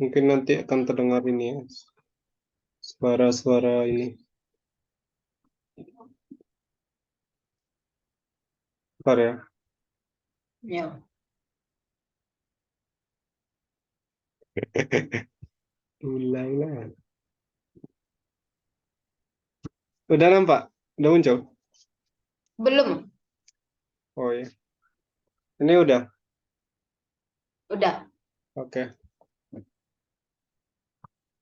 Mungkin nanti akan terdengar ini ya, suara-suara ini. Bentar ya. Ya. Ulala. Udah nampak? Udah muncul? Belum. Oh ya. Ini udah. Udah. Oke.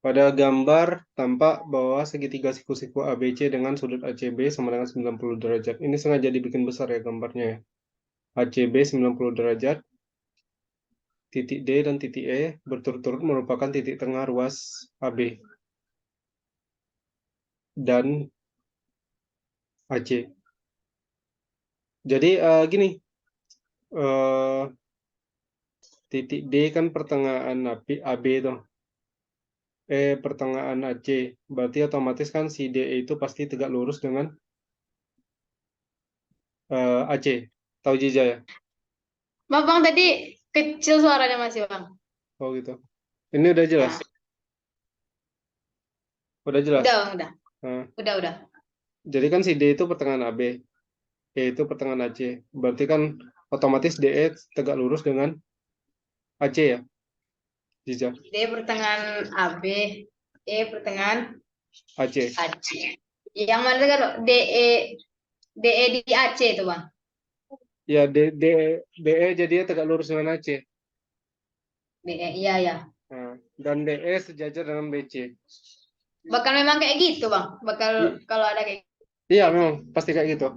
Pada gambar tampak bahwa segitiga siku-siku ABC dengan sudut ACB sama dengan 90 derajat. Ini sengaja dibikin besar ya gambarnya ya. ACB 90 derajat, titik D dan titik E berturut-turut merupakan titik tengah ruas AB dan AC. Jadi gini, eh, titik D kan pertengahan AB tuh. Pertengahan AC. Berarti otomatis kan si DE itu pasti tegak lurus dengan AC. Tahu Jija ya? Bang, tadi kecil suaranya masih, Bang. Oh gitu. Ini udah jelas? Ya. Udah jelas? Udah, Bang, udah. Nah, Udah. jadi kan si D itu pertengahan AB. E itu pertengahan AC. Berarti kan otomatis DE tegak lurus dengan AC ya? Jija? D pertengahan AB, E pertengahan AC. AC. Yang mana kan DE di AC itu, Bang. Ya, DE jadinya tegak lurus dengan AC. DE, iya ya. Nah, dan DE sejajar dengan BC. Bakal memang kayak gitu, Bang. Bakal kalau ada kayak Iya, gitu. memang pasti kayak gitu.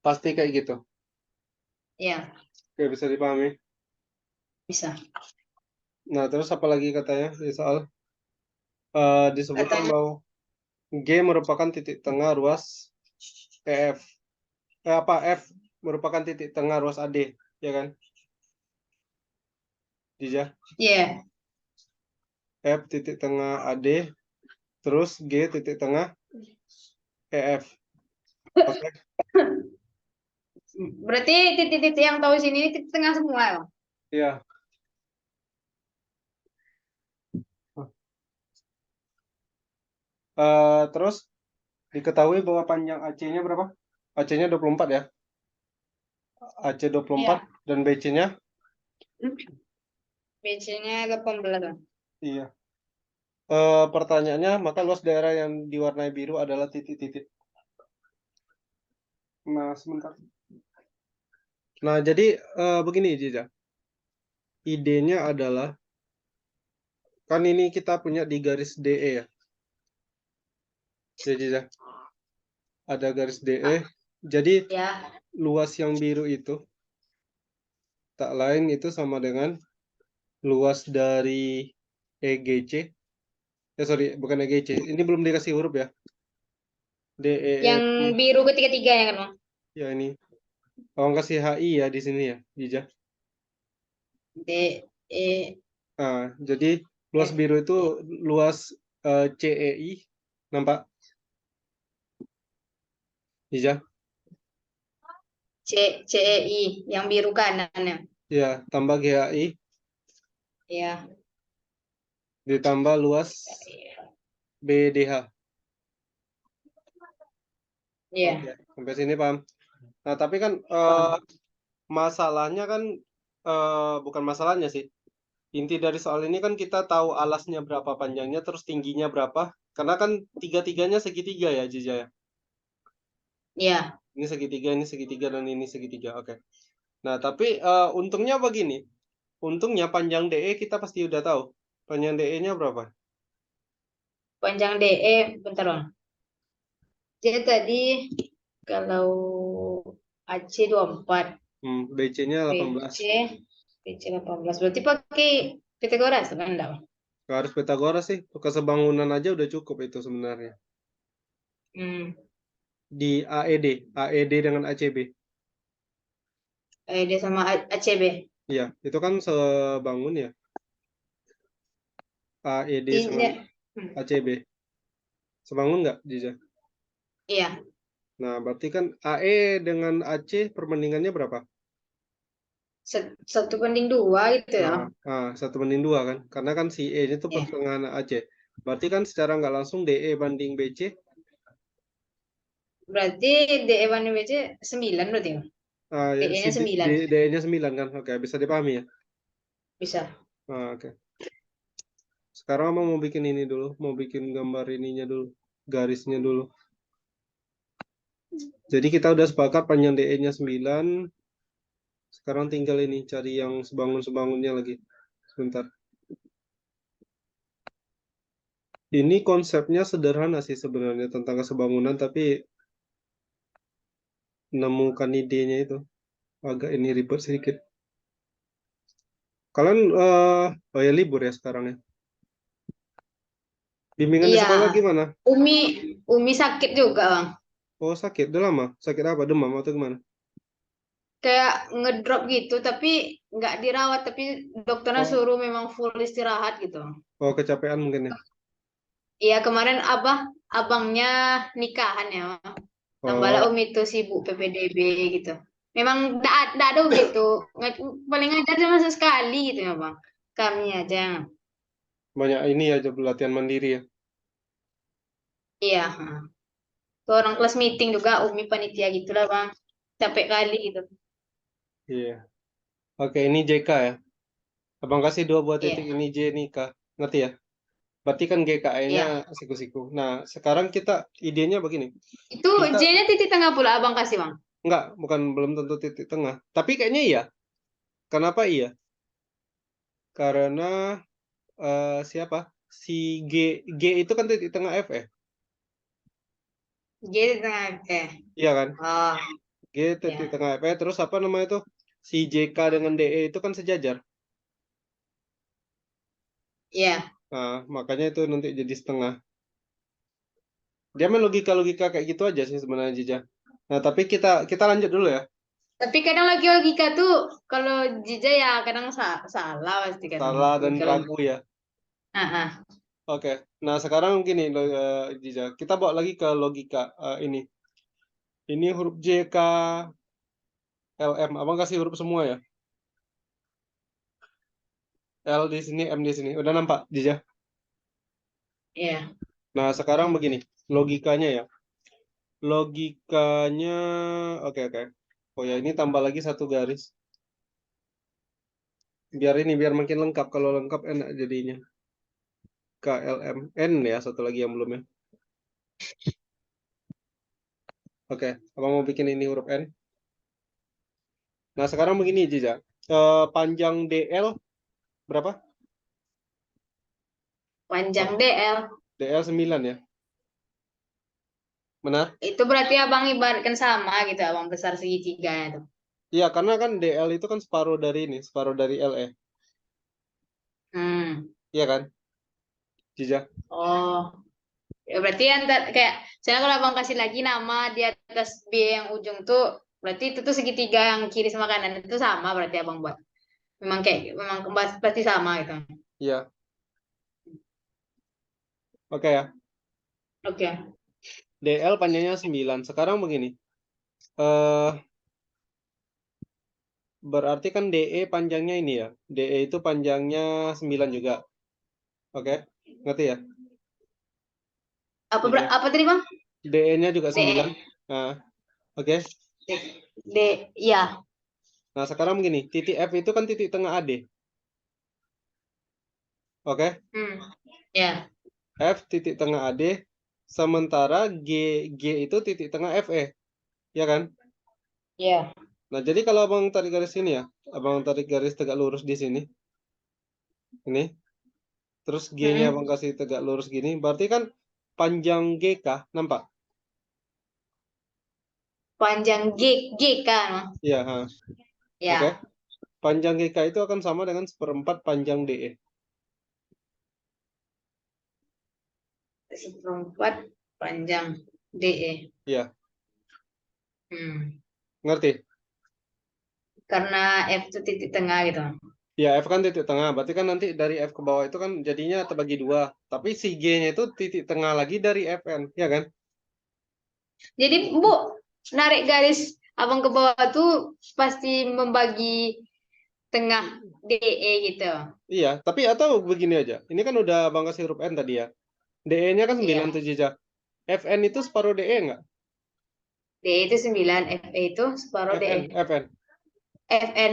Pasti kayak gitu. Iya, Oke, bisa dipahami. bisa. Nah, terus apa lagi katanya di soal disebutkan Katanya, bahwa G merupakan titik tengah ruas EF. Apa F merupakan titik tengah ruas AD, ya kan? Dija. iya. F titik tengah AD, terus G titik tengah EF. Oke. Berarti titik-titik yang tahu sini ini titik tengah semua, Bang. Iya. Terus diketahui bahwa panjang AC-nya berapa? AC-nya 24 ya. AC 24 Iya. dan BC-nya. BC-nya 18, Bang. Iya. Pertanyaannya, maka luas daerah yang diwarnai biru adalah titik-titik. Nah, sebentar. Nah, jadi begini, Jija. Idenya adalah, kan ini kita punya di garis DE ya. Ya, Jija. Ada garis DE. Jadi, Ya. luas yang biru itu, tak lain itu sama dengan luas dari EGC. Sorry, bukan EGC. Ini belum dikasih huruf ya. Yang DE. biru ketiga-tiga ya kan, Bang? Ya, ini. Kalau kasih HI ya di sini ya, Jija. D, E, Nah, jadi luas F, biru itu E. luas CEI, nampak? Iya, CEI yang biru kanan ya. ya, tambah GHI Ya. ditambah luas BDH. Oke, Iya. sampai sini paham. Nah, tapi kan Paham. masalahnya kan bukan masalahnya sih. Inti dari soal ini kan kita tahu alasnya berapa panjangnya, terus tingginya berapa. Karena kan tiga-tiganya segitiga ya, Jija ya. Iya. Ini segitiga, dan ini segitiga. Oke. Nah, tapi untungnya begini. Untungnya panjang DE kita pasti udah tahu. Panjang DE-nya berapa? Panjang DE, bentar, Bang. Jadi tadi kalau AC 24, BC-nya 18. BC, BC 18. Berarti pakai Pitagoras kan enggak, Bang? Gak harus Pythagoras sih. Kesebangunan aja udah cukup itu sebenarnya. Hmm. Di AED. AED dengan ACB. D sama ACB. Iya, itu kan sebangun ya. AED sama Tidak. Hmm. ACB. Sebangun nggak, Jiza? Iya. Nah, berarti kan AE dengan AC perbandingannya berapa? 1/2 gitu ya. Nah, 1/2 kan? Karena kan si E-nya itu Ya. pertengahan AC. Berarti kan secara nggak langsung DE banding BC, Berarti DE banding BC 9 berarti ya. si DE-nya 9 DE-nya 9 kan? Oke, bisa dipahami ya? bisa. Oke. Sekarang abang mau bikin ini dulu, mau bikin gambar ininya dulu, garisnya dulu. Jadi kita udah sepakat panjang DE-nya 9. Sekarang tinggal ini, cari yang sebangun-sebangunnya lagi. Sebentar. Ini konsepnya sederhana sih sebenarnya tentang kesebangunan, tapi menemukan idenya itu agak ini ribet sedikit. Kalian, oh ya libur ya sekarang ya. Bimbingan di Iya. sekolah gimana? Umi Umi sakit juga, Bang. Oh sakit, udah lama. Sakit apa? Demam atau gimana? Kayak ngedrop gitu, tapi nggak dirawat, tapi dokternya Oh, suruh memang full istirahat gitu. oh kecapean mungkin ya. Iya, kemarin abangnya nikahan ya. Tambahlah Oh, Umi itu sibuk PPDB gitu. Memang nggak ada Umi itu. Paling ngajar cuma sekali gitu ya, Bang. Kami aja. banyak ini ya latihan mandiri ya. Iya. Tuh orang kelas meeting juga Umi panitia gitulah, Bang. Capek kali gitu. Iya. Oke, ini JK ya. Abang kasih 2 buah titik, Iya. ini J ini K. Ngerti ya? Berarti kan GKE-nya Iya. siku-siku. Nah, sekarang kita idenya begini. Itu Kita J-nya titik tengah pula Abang kasih, Bang. enggak, bukan belum tentu titik tengah. Tapi kayaknya iya. Kenapa iya? Karena siapa? Si G G itu kan titik tengah F ya? J titik tengah. Iya kan? Oh, G titik ya. tengah F. Terus apa namanya itu? Si JK dengan DE itu kan sejajar. Iya. Nah, makanya itu nanti jadi setengah. Dia main logika-logika kayak gitu aja sih sebenarnya Jija. Nah, tapi kita lanjut dulu ya. Tapi kadang lagi logika tuh kalau Jija ya kadang salah pasti kadang. Salah dan Kalau ragu ya. ah ah. Oke. Nah, sekarang gini Jija. Kita bawa lagi ke logika ini. Ini huruf J, K, L, M. Abang kasih huruf semua ya. L di sini, M di sini. Udah nampak Jija? Iya. Nah, sekarang begini. Logikanya ya. Logikanya, oke oke. Oh ya, ini tambah lagi satu garis. Biar makin lengkap. Kalau lengkap enak jadinya. K, L, M, N ya. Satu lagi yang belum ya. Oke, abang mau bikin ini huruf N. Nah, sekarang begini, Jiza. Panjang DL berapa? Panjang DL. DL 9 ya. Benar? Itu berarti Abang ibaratkan sama gitu, Abang besar segitiga itu. Iya, karena kan DL itu kan separuh dari ini, separuh dari LE. Hmm. Iya kan, Jiza? Oh, ya berarti antar kayak saya kalau Abang kasih lagi nama di atas B yang ujung tuh berarti itu tuh segitiga yang kiri sama kanan itu sama berarti Abang buat. Memang pasti sama gitu. Iya. Oke ya. Oke. DL panjangnya 9. Sekarang begini. eh Berarti kan DE panjangnya ini ya. DE itu panjangnya 9 juga. Oke, ngerti ya? Jiza. Apa tadi Bang? DE-nya juga 9. D Nah, oke. ya. Nah, sekarang begini. Titik F itu kan titik tengah AD. Oke. Hmm. Ya. F titik tengah AD, sementara G itu titik tengah FE, ya kan? Ya. Nah, jadi kalau abang tarik garis sini ya, abang tarik garis tegak lurus di sini, ini, terus G-nya Hmm. abang kasih tegak lurus gini, berarti kan panjang GK, nampak? Panjang G kan. Iya, oke. Ya. Panjang GK itu akan sama dengan seperempat panjang DE. Seperempat panjang DE. Iya, Hmm. ngerti? Karena F itu titik tengah gitu. Ya, F kan titik tengah, berarti kan nanti dari F ke bawah itu kan jadinya terbagi dua. Tapi si G-nya itu titik tengah lagi dari FN, ya kan? Jadi Bu, narik garis abang ke bawah tuh pasti membagi tengah DE gitu. Iya, tapi atau begini aja. Ini kan udah Bang kasih huruf N tadi ya. DE-nya kan 9 Iya. tuh Cica. FN itu separuh DE nggak? DE itu 9, FE itu separuh DE. FN. FN,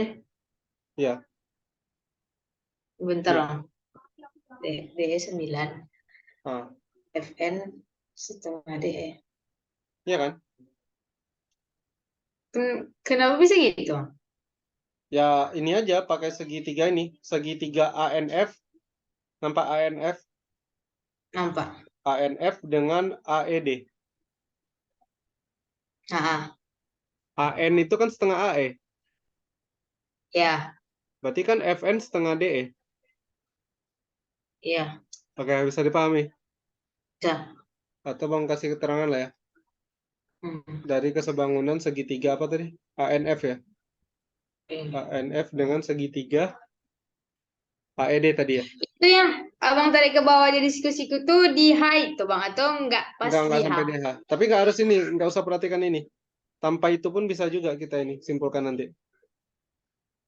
Iya, bentar iya. Bang. DE 9, Ah, FN setengah DE. iya kan? Kenapa bisa gitu? Ya ini aja pakai segitiga ini. Segitiga ANF. Nampak ANF? Nampak. ANF dengan AED. Nah, AN itu kan setengah AE. ya, Berarti kan FN setengah DE. ya, Oke, bisa dipahami. bisa. Atau Bang kasih keterangan lah ya. Hmm. Dari kesebangunan segitiga apa tadi? ANF ya. Oke. ANF dengan segitiga AED tadi ya. Itu yang abang tarik ke bawah jadi siku-siku tuh di high tuh bang atau enggak pas Enggak di sampai high? DH. Tapi nggak harus ini, nggak usah perhatikan ini. Tanpa itu pun bisa juga kita ini simpulkan nanti.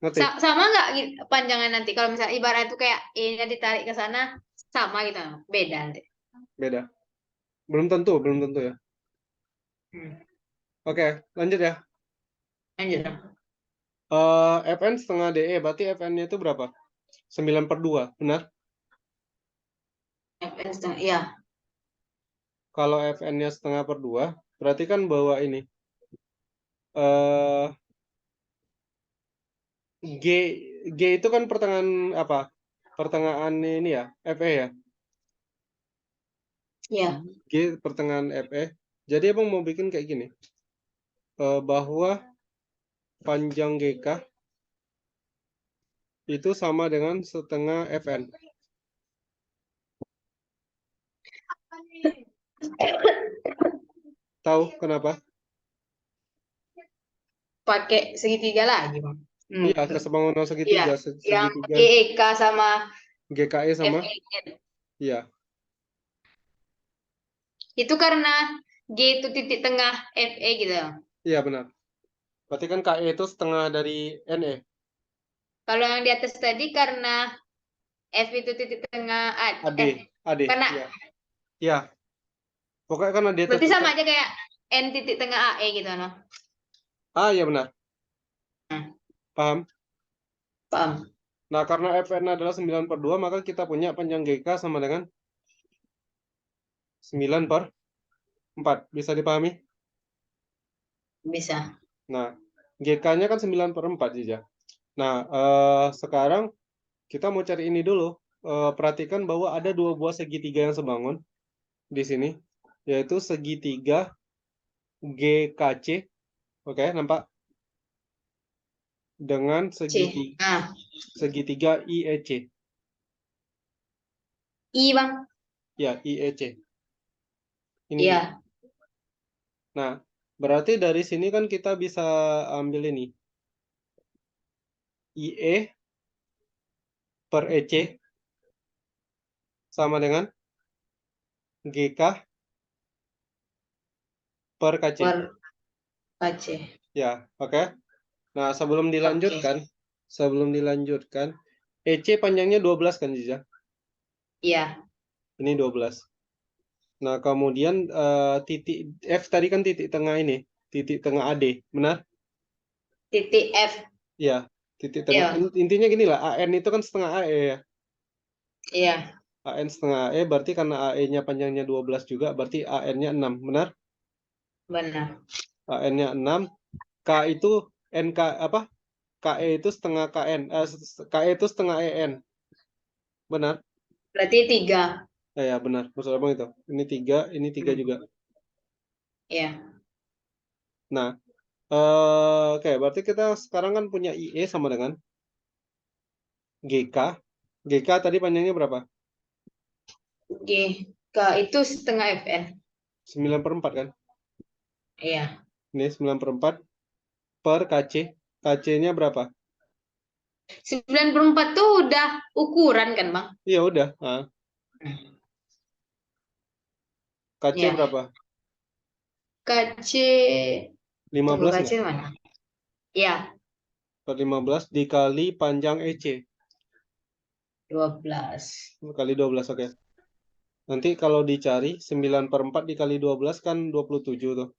Ngerti? Sama nggak panjangan nanti kalau misalnya ibarat itu kayak ini ditarik ke sana sama gitu, beda nanti. Beda. Belum tentu ya. Hmm. Oke, lanjut ya. Lanjut dong. FN setengah DE, berarti FN-nya itu berapa? 9/2, benar? FN setengah, iya, Kalau FN-nya setengah per 2, berarti kan bahwa ini. eh G, G itu kan pertengahan apa? Pertengahan ini ya, FE ya. iya. G pertengahan FE. Jadi abang mau bikin kayak gini. Bahwa panjang GK itu sama dengan setengah FN. Tahu kenapa? Pakai segitiga lagi bang. Hmm. Iya, kesebangunan Iya, segitiga, yang segitiga GEK sama GKE sama, FEN. iya, Itu karena G itu titik tengah FE gitu. iya benar. Berarti kan KE itu setengah dari NE, Kalau yang di atas tadi karena F itu titik tengah AD, eh AD, karena iya, iya. Pokoknya karena di atas berarti itu, sama aja kayak N titik tengah AE gitu no. iya benar, Hmm, paham. paham. Nah, karena FN adalah 9/2, maka kita punya panjang GK sama dengan 9/4. Bisa dipahami? Bisa. Nah, GK-nya kan 9/4 saja. Nah, sekarang kita mau cari ini dulu. Perhatikan bahwa ada dua buah segitiga yang sebangun di sini, yaitu segitiga GKC, oke, nampak? Dengan C. Nah, segitiga IEC, I bang. ya IEC. Ini dia. Iya. Nah, berarti dari sini kan kita bisa ambil ini IE per EC sama dengan GK per KC. Per KC. Ya, oke. Nah, Oke. sebelum dilanjutkan, EC panjangnya 12 kan, Ziza? Iya. Ini 12. Nah, kemudian titik F tadi kan titik tengah ini, titik tengah AD, benar? Titik F. Ya, titik tengah. Iya. Intinya gini lah, AN itu kan setengah AE ya. Iya. AN setengah AE berarti karena AE-nya panjangnya 12 juga, berarti AN-nya 6, benar? Benar. AN-nya 6, K itu NK apa? KE itu setengah KN, KE itu setengah EN, benar? Berarti 3. Ya, benar. Maksud abang itu. Ini tiga Hmm. juga. Iya. Nah, oke, berarti kita sekarang kan punya IE sama dengan GK. GK tadi panjangnya berapa? G. K itu setengah FN. 9/4 kan? Iya. Ini 9/4 per KC. KC-nya berapa? 94 tuh udah ukuran kan, Bang? Iya, udah. Nah, KC Iya. berapa? KC. Tunggu 15 KC nggak? mana? Iya. per 15 dikali panjang EC. 12. Kali 12, oke. Nanti kalau dicari 9 per 4 dikali 12 kan 27 tuh.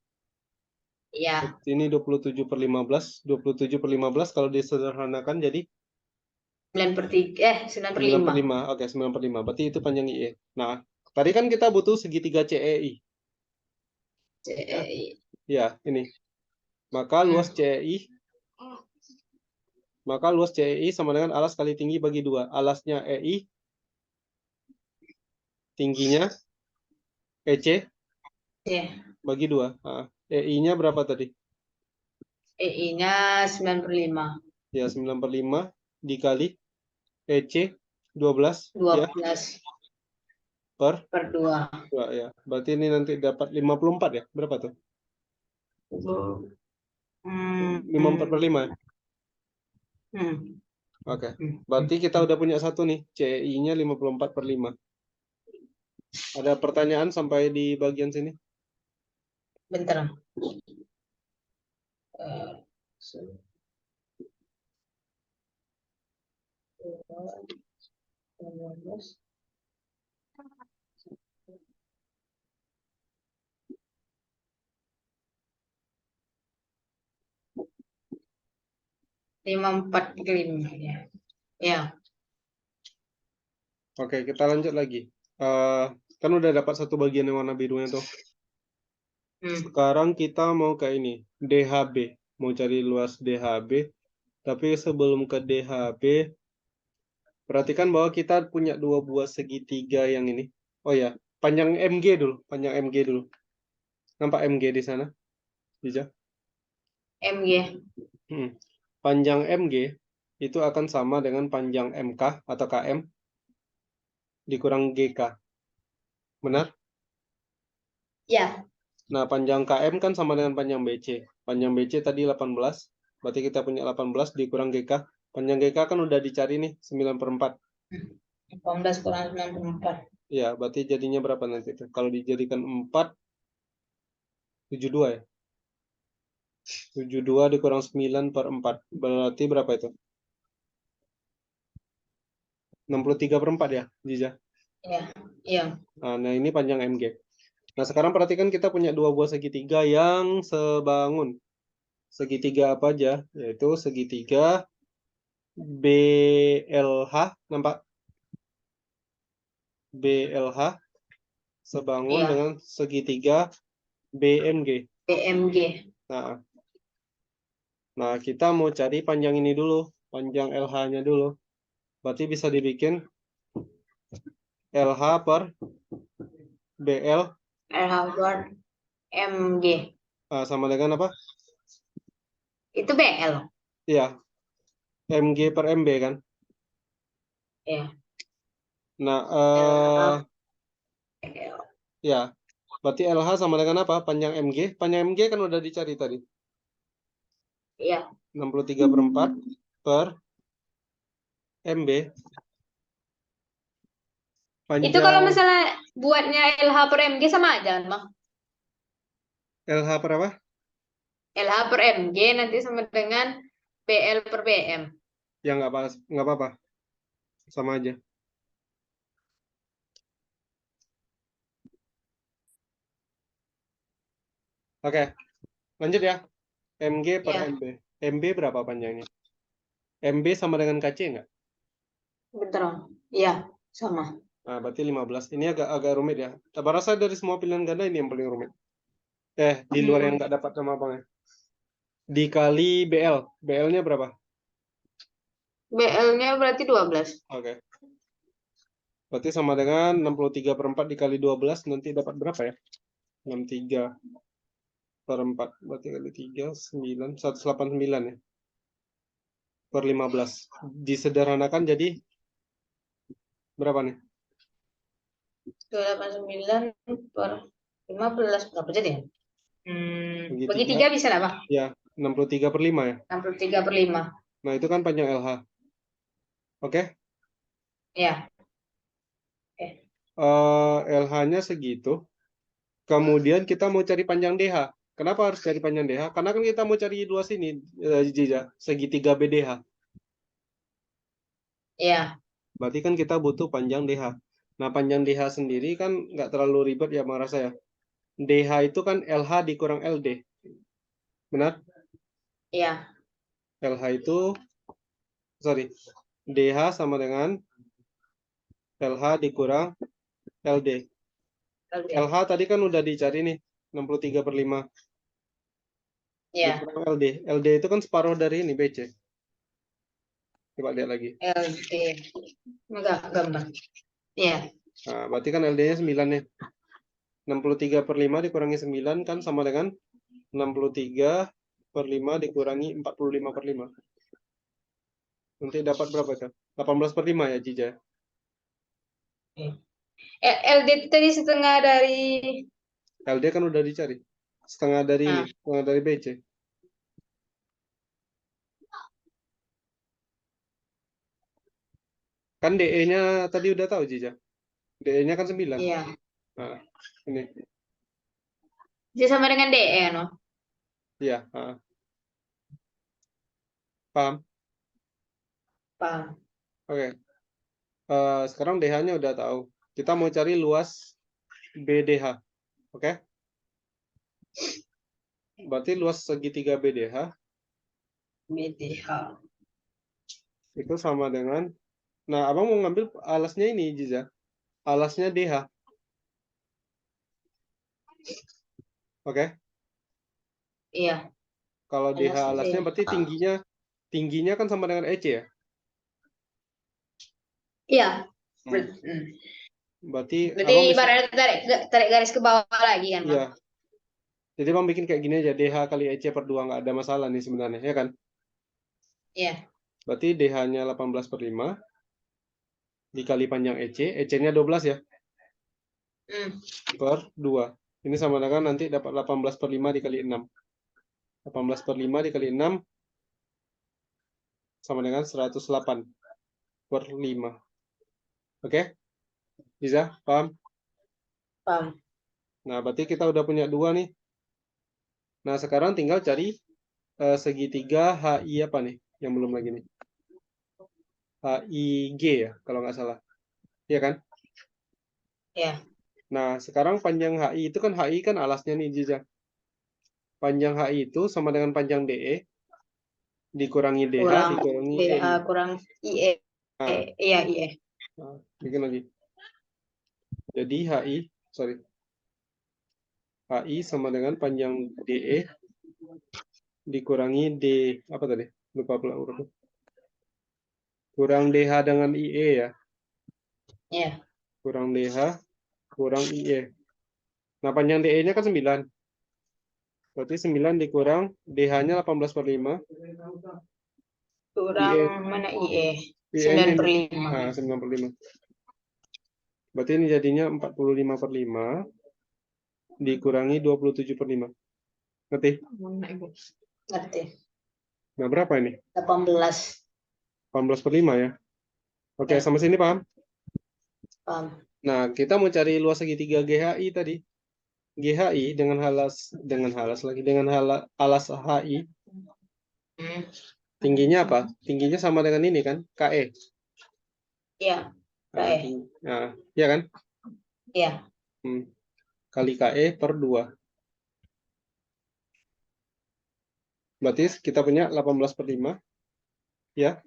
Ya, Ini 27 per 15. 27 per 15 kalau disederhanakan jadi 9 per 3. 9 per 9 per 5. 5. Oke, 9 per 5. Berarti itu panjang IE. Nah, tadi kan kita butuh segitiga CEI. Ya, ya ini. Maka luas CEI sama dengan alas kali tinggi bagi 2. Alasnya EI, tingginya EC Ya, bagi 2. Nah, EI-nya berapa tadi? EI-nya 9 per 5. Ya, 9 per 5 dikali EC 12 ya 12 per per 2. 2 ya. Berarti ini nanti dapat 54 ya. Berapa tuh? 54 per 5 ya? Oke. Berarti kita udah punya satu nih. CEI-nya 54 per 5. Ada pertanyaan sampai di bagian sini? Bentar. Eh, 12. 54 per 5. Ya. Ya. Oke, kita lanjut lagi. Kan udah dapat satu bagian yang warna birunya tuh. Sekarang kita mau ke ini, DHB. Mau cari luas DHB. Tapi sebelum ke DHB, perhatikan bahwa kita punya dua buah segitiga yang ini. Oh ya, panjang MG dulu. Panjang MG dulu. Nampak MG di sana? Bisa? MG. Panjang MG itu akan sama dengan panjang MK atau KM dikurang GK. Benar? Ya. Nah, panjang KM kan sama dengan panjang BC. Panjang BC tadi 18. Berarti kita punya 18 dikurang GK. Panjang GK kan udah dicari nih, 9 per 4. 18 kurang 94. Ya, berarti jadinya berapa nanti tuh? Kalau dijadikan 4, 72 ya? 72 dikurang 9 per 4. Berarti berapa itu? 63 per 4 ya, Jiza? Ya. Iya. Nah, ini panjang MG. Nah, sekarang perhatikan kita punya dua buah segitiga yang sebangun. Segitiga apa aja? Yaitu segitiga BLH, nampak? BLH sebangun Iya. dengan segitiga BMG. BMG. Nah, kita mau cari panjang ini dulu, panjang LH-nya dulu. Berarti bisa dibikin LH per BL LH per MG. sama dengan apa? Itu BL. Iya, MG per MB kan? Ya. Nah, BL. ya, berarti LH sama dengan apa? Panjang MG. Panjang MG kan udah dicari tadi. Iya. 63 per 4 per MB. Itu kalau Panjang misalnya buatnya LH per MG sama aja kan, Bang? LH per apa? LH per MG nanti sama dengan BL per BM. Ya nggak apa-apa. Sama aja. Oke, lanjut ya. MG per Ya. MB. MB berapa panjangnya? MB sama dengan KC nggak? Bentar, Bang. Iya, sama. Nah, berarti 15. Ini agak rumit ya. Tapi rasa dari semua pilihan ganda ini yang paling rumit. Di luar yang nggak dapat sama abang ya. Dikali BL. BL-nya berapa? BL-nya berarti 12. Oke. Berarti sama dengan 63 per 4 dikali 12. Nanti dapat berapa ya? 63 per 4. Berarti kali 3, 9. 189 ya. Per 15. Disederhanakan jadi berapa nih? 289 per 15. Berapa jadi ya? Bagi 3. 3 bisa lah, Bang. Ya, 63 per 5 ya. 63 per 5. Nah, itu kan panjang LH. Oke? Ya. LH-nya segitu. Kemudian kita mau cari panjang DH. Kenapa harus cari panjang DH? Karena kan kita mau cari luas ini, Jija, segitiga BDH. Iya. Berarti kan kita butuh panjang DH. Nah, panjang DH sendiri kan nggak terlalu ribet ya, menurut saya. DH itu kan LH dikurang LD. Benar? Iya. LH itu, sorry, DH sama dengan LH dikurang LD. Oke. LH tadi kan udah dicari nih, 63/5. Iya. Dikurang LD. LD itu kan separuh dari ini, BC. Coba lihat lagi. LD. Enggak, gambar. Iya. Nah, berarti kan LD-nya 9 nih. 63/5 dikurangi 9 kan sama dengan 63/5 dikurangi 45/5. Nanti dapat berapa kan? 18/5 ya, Jija? LD itu tadi setengah dari. LD kan udah dicari. Setengah dari ini, Nah, setengah dari BC. Kan DE-nya tadi udah tahu, Jija. DE-nya kan 9. iya. Nah, ini. Jadi sama dengan DE, no? Iya, paham? Paham. Oke. Sekarang DH-nya udah tahu. Kita mau cari luas BDH. Oke? Berarti luas segitiga BDH BDH. itu sama dengan, nah abang mau ngambil alasnya ini, Jiza. Alasnya DH. Oke? Iya. Kalau DH Alasnya alasnya berarti DH. tingginya kan sama dengan EC ya? Iya. Hmm. Berarti Berarti abang ibaratnya tarik garis ke bawah lagi kan, Bang? iya. Jadi abang bikin kayak gini aja, DH kali EC per 2 nggak ada masalah nih sebenarnya, ya kan? Iya. Berarti DH-nya 18/5 dikali panjang EC, EC-nya 12 ya? Per 2. Ini sama dengan nanti dapat 18/5 dikali 6. 18/5 dikali 6 sama dengan 108/5. Oke? Bisa? Paham? Paham. Nah, berarti kita udah punya 2 nih. Nah, sekarang tinggal cari segitiga HI apa nih? Yang belum lagi nih. HIG ya, kalau nggak salah. Iya kan? Iya. Nah, sekarang panjang HI itu kan HI kan alasnya nih, Jiza. Panjang HI itu sama dengan panjang DE dikurangi DH Kurang dikurangi DA EI. kurang IE. Nah, Iya, IE. bikin lagi. Jadi HI sama dengan panjang DE dikurangi D apa tadi? Lupa pula urutnya. Kurang DH dengan IE ya. Iya. Kurang DH kurang IE. Nah, panjang DE-nya kan 9. Berarti 9 dikurang DH-nya 18/5. Kurang IE mana IE? IE-nya 9/5. 9/5. Berarti ini jadinya 45/5 dikurangi 27/5. Ngerti? Ngerti. Nah, berapa ini? 18. 18/5 ya. Oke, Ya. sampai sini paham? Paham. Nah, kita mau cari luas segitiga GHI tadi. GHI dengan alas HI. Tingginya apa? Tingginya sama dengan ini kan? KE. Iya. Nah, ya kan? Iya. Kali KE per 2. Berarti kita punya 18/5. Ya.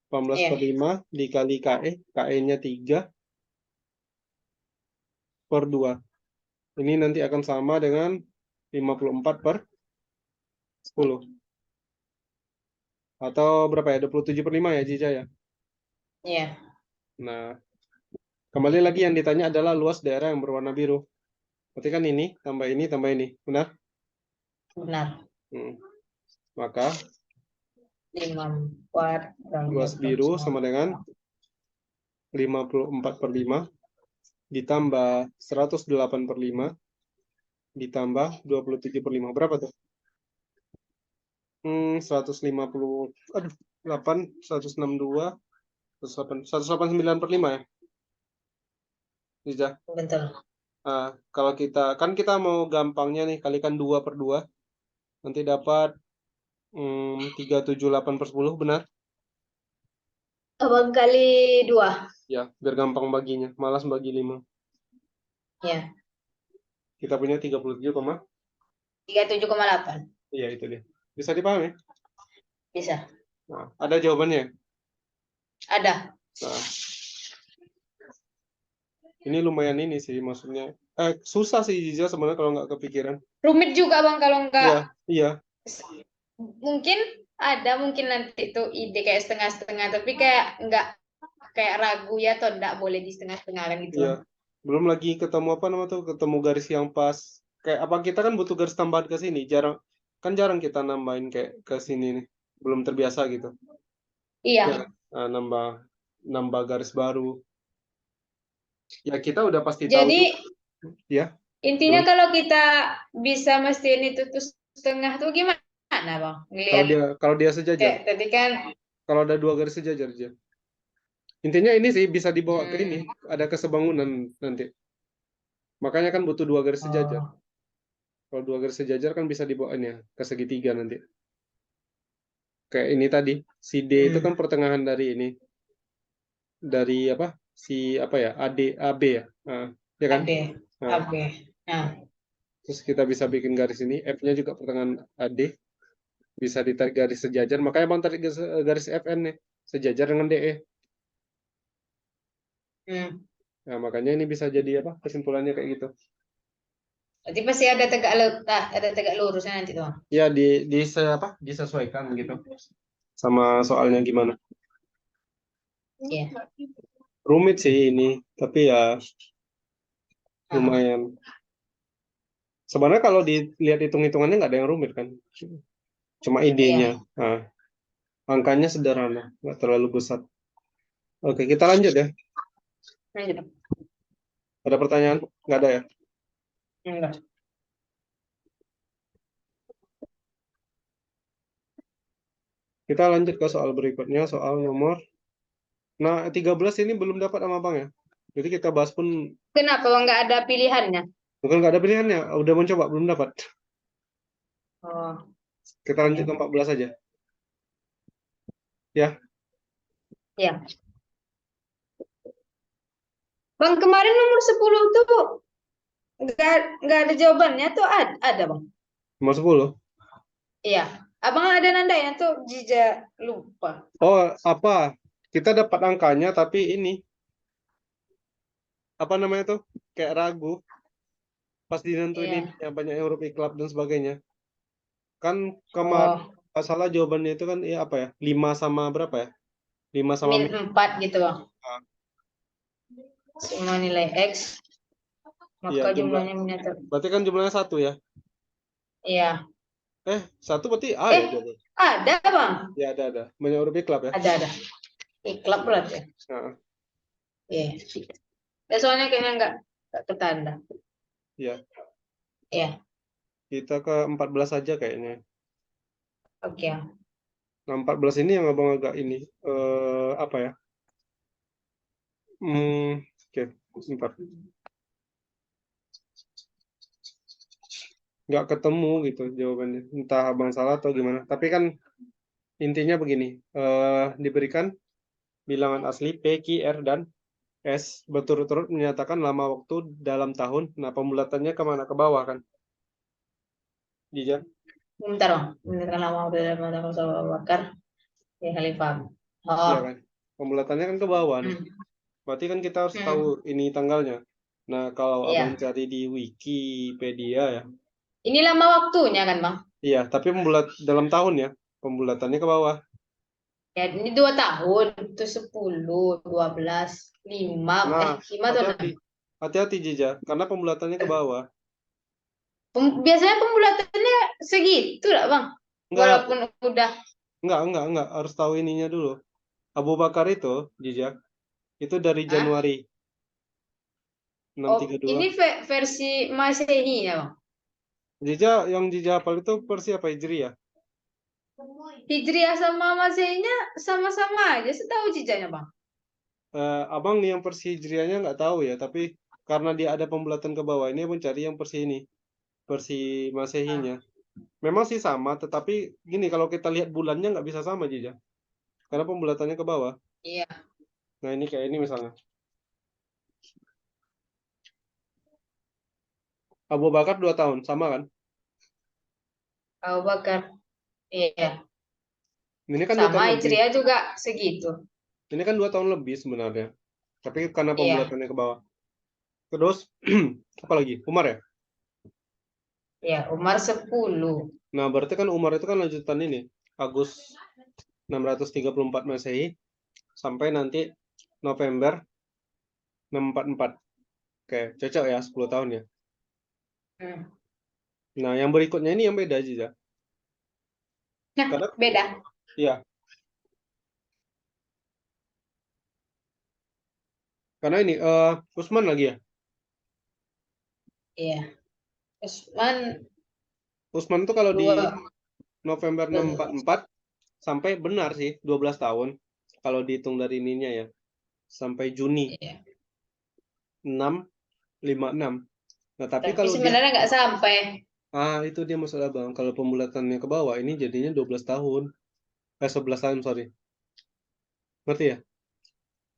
18/5 dikali KE. KE-nya 3 per 2. Ini nanti akan sama dengan 54/10. Atau berapa ya? 27/5 ya, Jiza ya? Iya. Nah, kembali lagi yang ditanya adalah luas daerah yang berwarna biru. Berarti kan ini, tambah ini, tambah ini. Benar? Benar. Maka 54 luas biru sama dengan 54/5 ditambah 108/5 ditambah 27/5. Berapa tuh? 150, aduh, 8, 162, 189/5 ya? Bisa? Betul. Kalau kita mau gampangnya nih, kalikan 2/2. Nanti dapat 378/10, benar? Abang kali 2. Ya, biar gampang baginya. Malas bagi 5. Ya, Kita punya 37, 37,8. iya itu dia. Bisa dipahami? Bisa. Nah, ada jawabannya. Ada. Nah, ini lumayan ini sih maksudnya. Susah sih Jiza sebenarnya kalau nggak kepikiran. Rumit juga bang kalau nggak. Iya, iya, Mungkin mungkin nanti tuh ide kayak setengah-setengah, tapi kayak nggak, kayak ragu ya atau nggak boleh di setengah-setengah kan gitu iya. bang. Belum lagi ketemu apa nama tuh, ketemu garis yang pas. Kayak apa kita kan butuh garis tambahan ke sini. Jarang kita nambahin kayak ke sini nih. Belum terbiasa gitu. Ya, Iya. nambah nambah garis baru. Ya kita udah pasti tahu Jadi juga. Ya, intinya gimana? kalau kita bisa mastiin itu tuh setengah tuh gimana bang? Kalau Ngelihat dia kalau dia sejajar, kayak tadi kan. kalau ada 2 garis sejajar aja. Intinya ini sih bisa dibawa ke ini, Hmm, ada kesebangunan nanti. Makanya kan butuh 2 garis sejajar. oh, Kalau 2 garis sejajar kan bisa dibawa ini ya, ke segitiga nanti. Kayak ini tadi, si D itu kan hmm, pertengahan dari ini, dari apa? Si apa ya? AB ya. Ya kan? ada, Nah, oke. Nah, terus kita bisa bikin garis ini, F-nya juga pertengahan AD, bisa ditarik garis sejajar. Makanya Bang tarik garis FN nih, sejajar dengan DE. hmm. Nah, makanya ini bisa jadi apa? Kesimpulannya kayak gitu. Berarti pasti ada tegak lurusnya nanti tuh bang. Ya apa? Disesuaikan gitu sama soalnya gimana. Iya. Rumit sih ini, tapi ya Ah, lumayan. Sebenarnya kalau dilihat hitung-hitungannya nggak ada yang rumit kan, cuma idenya. iya. Nah, angkanya sederhana, nggak terlalu besar. Oke, kita lanjut ya. Lanjut. Ada pertanyaan? Nggak ada ya? Enggak. Kita lanjut ke soal berikutnya, soal nomor. Nah, 13 ini belum dapat sama Bang ya. Jadi kita bahas pun Kenapa bang nggak ada pilihannya? bukan nggak ada pilihannya, udah mencoba belum dapat. Oh, Kita lanjut ke iya. 14 aja. Ya, Iya. Bang kemarin nomor 10 tuh nggak ada jawabannya tuh ada bang. nomor 10. Iya. Abang ada nandanya tuh Jija lupa. Oh, apa? Kita dapat angkanya tapi ini apa namanya tuh? Kayak ragu pas dinentuin ini Iya. yang banyak huruf iklab dan sebagainya. Kan kemarin Oh, salah jawabannya itu kan apa ya? 5 sama berapa ya? 5 sama min 4 gitu bang. ah, Semua nilai X, iya maka jumlah. jumlahnya menyatu. Berarti kan jumlahnya 1 ya. Iya. 1 berarti A ya Eh, jawabannya. ada bang. Ya ada. Banyak huruf iklab ya. Ada. Iklap berarti. Nah, Iya. Ya, soalnya kayaknya nggak ketanda. iya. Iya. Kita ke 14 aja kayaknya. Oke. Nah, 14 ini yang abang agak ini apa ya? Oke, sebentar. Nggak ketemu gitu jawabannya. Entah abang salah atau gimana. Tapi kan intinya begini. Diberikan bilangan asli P, Q, R, dan S berturut-turut menyatakan lama waktu dalam tahun. Nah, pembulatannya kemana? Ke bawah kan? Jija? Bentar bang. Bentar lama udah mata Abu Bakar. Ya Khalifah. Iya Oh. kan? Pembulatannya kan ke bawah nih. Hmm. Berarti kan kita harus tahu Hmm. ini tanggalnya. Nah, kalau abang Iya. cari di Wikipedia ya. Ini lama waktunya kan bang? Iya, tapi dalam tahun ya. Pembulatannya ke bawah. Ya ini 2 tahun. Itu 10, 12, 5. Nah, 5 atau hati-hati. 6. Hati-hati Jija, karena pembulatannya ke bawah. Biasanya pembulatannya segitu lah bang. Enggak, Walaupun udah. enggak. Harus tahu ininya dulu. Abu Bakar itu, Jija, itu dari Hah? Januari Oh, ini 632. versi Masehi ya bang. Jija, yang Jija hafal itu versi apa Hijriah? Hijriah sama Masehinya sama-sama aja. Setahu jijanya bang. Abang yang versi Hijriahnya nggak tahu ya, tapi karena dia ada pembulatan ke bawah ini abang cari yang versi ini, versi Masehinya. Memang sih sama, tetapi gini kalau kita lihat bulannya nggak bisa sama Jija, karena pembulatannya ke bawah. Iya. Nah ini kayak ini misalnya. Abu Bakar 2 tahun, sama kan? Abu Bakar. Iya. Ini kan 2 Sama tahun lebih. Hijriah juga segitu. Ini kan 2 tahun lebih sebenarnya. Tapi karena Iya. pembulatannya ke bawah. Terus, apa lagi? Umar ya? Iya. Umar 10. Nah, berarti kan Umar itu kan lanjutan ini. Agus 634 Masehi sampai nanti November 644. Oke, cocok ya 10 tahun ya. Hmm. Nah, yang berikutnya ini yang beda aja. Nah, Karena beda. iya, karena ini Usman lagi ya. Iya. Usman Usman tuh kalau di 2. November 644 sampai benar sih 12 tahun kalau dihitung dari ininya ya. Sampai Juni Iya. 656. Nah, tapi Tapi kalau dia sebenarnya nggak sampai. itu dia maksud Abang. Kalau pembulatannya ke bawah ini jadinya 12 tahun. 11 tahun, sorry. Ngerti ya?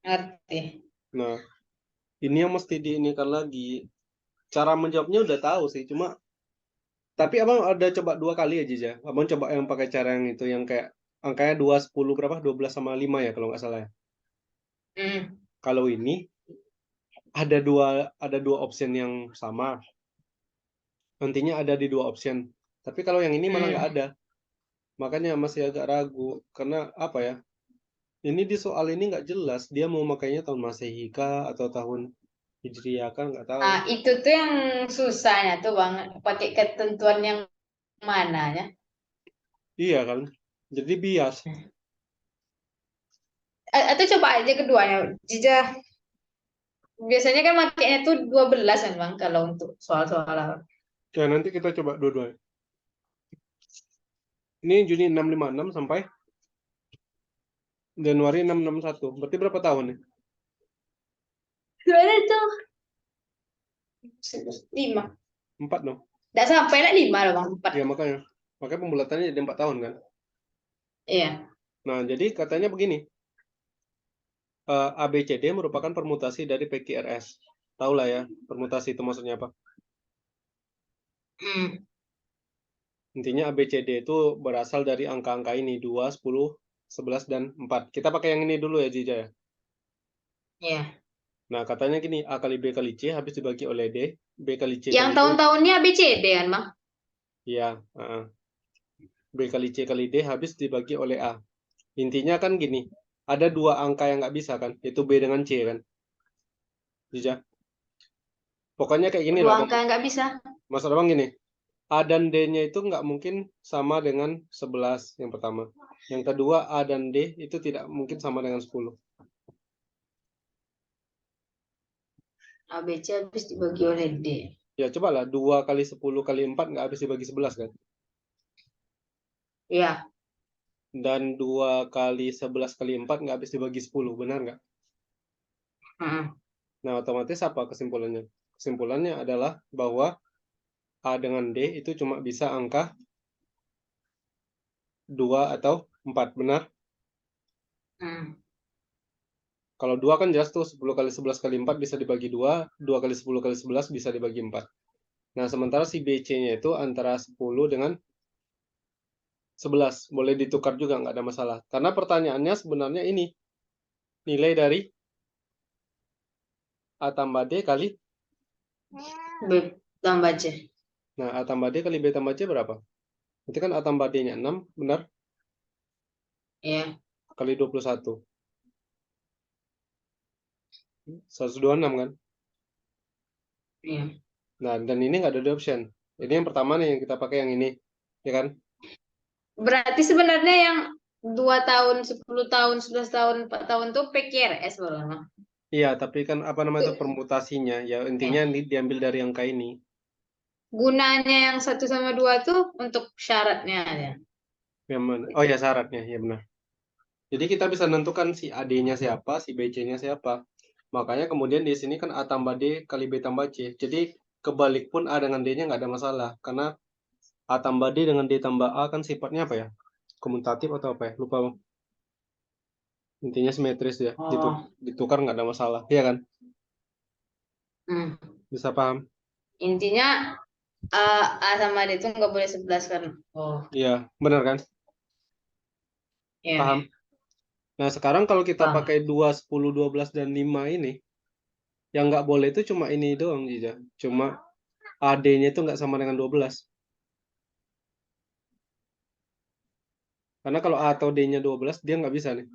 Ngerti. Nah, ini yang mesti diinikan lagi. Cara menjawabnya udah tahu sih, cuma tapi Abang ada coba 2 kali aja ya. Abang coba yang pakai cara yang itu yang kayak angkanya 2 10 berapa? 12 sama 5 ya kalau nggak salah ya. Hmm. Kalau ini ada dua option yang sama. Nantinya ada di 2 option. Tapi kalau yang ini malah nggak Hmm. ada. Makanya masih agak ragu karena apa ya? Ini di soal ini nggak jelas dia mau makainya tahun Masehi kah atau tahun Hijriah kan nggak tahu. Nah, itu tuh yang susahnya tuh Bang, pakai ketentuan yang mananya. Iya kan? Jadi bias. Atau coba aja keduanya. Jija, biasanya kan makainya tuh 12 kan Bang, kalau untuk soal-soal apa. Ya nanti kita coba dua-duanya. Ini Juni 656 sampai Januari 661. Berarti berapa tahun nih? Gimana tuh? 5. 4 dong. Nggak sampai lah 5 loh Bang, 4. Ya makanya. Makanya pembulatannya jadi 4 tahun kan. Iya. Nah, jadi katanya begini. ABCD merupakan permutasi dari PQRS. Tahu lah ya, permutasi itu maksudnya apa. Hmm. Intinya ABCD itu berasal dari angka-angka ini, 2, 10, 11, dan 4. Kita pakai yang ini dulu ya, Jija ya. Iya. Nah, katanya gini, A kali B kali C habis dibagi oleh D, B kali C Yang kali D. tahun-tahunnya ABCD kan Bang? Iya, B kali C kali D habis dibagi oleh A. Intinya kan gini, ada 2 angka yang nggak bisa kan, itu B dengan C kan. Jija. Pokoknya kayak gini Dua lah, angka nggak bisa. Mas Abang gini, A dan D-nya itu nggak mungkin sama dengan 11 yang pertama. Yang kedua, A dan D itu tidak mungkin sama dengan 10. ABC habis dibagi oleh D. Ya cobalah, 2 kali 10 kali 4 nggak habis dibagi 11 kan? Iya. Dan 2 kali 11 kali 4 nggak habis dibagi 10, benar nggak? Heeh. Nah, otomatis apa kesimpulannya? Kesimpulannya adalah bahwa A dengan D itu cuma bisa angka 2 atau 4, benar? Hmm. Kalau 2 kan jelas tuh 10 kali 11 kali 4 bisa dibagi 2, 2 kali 10 kali 11 bisa dibagi 4. Nah, sementara si BC-nya itu antara 10 dengan 11. Boleh ditukar juga, nggak ada masalah. Karena pertanyaannya sebenarnya ini, nilai dari A tambah D kali, B tambah C. nah A tambah D kali B tambah C berapa? Nanti kan A tambah D-nya 6, benar? Iya. Kali 21. 126 kan? Iya. Nah, dan ini nggak ada di option. Ini yang pertama nih, yang kita pakai yang ini. Ya kan? Berarti sebenarnya yang 2 tahun, 10 tahun, 11 tahun, 4 tahun tuh PQRS Bang. Iya, tapi kan apa namanya itu Tuh, permutasinya. Ya intinya eh, diambil dari angka ini. gunanya yang 1 sama 2 tuh untuk syaratnya ya. Yang mana? Oh ya syaratnya, ya benar. Jadi kita bisa menentukan si AD-nya siapa, si BC-nya siapa. Makanya kemudian di sini kan A tambah D kali B tambah C. Jadi kebalik pun A dengan D-nya nggak ada masalah. Karena A tambah D dengan D tambah A kan sifatnya apa ya? Komutatif atau apa ya? Lupa Bang. Intinya simetris ya. Oh. Ditukar nggak ada masalah. Iya kan? Hmm. Bisa paham? Intinya A sama D itu nggak boleh 11 kan? Oh, Iya, benar kan? ya, Paham? Nah, sekarang kalau kita paham. pakai 2, 10, 12, dan 5 ini, yang nggak boleh itu cuma ini doang, Jija. Cuma AD-nya itu nggak sama dengan 12. Karena kalau A atau D-nya 12, dia nggak bisa nih.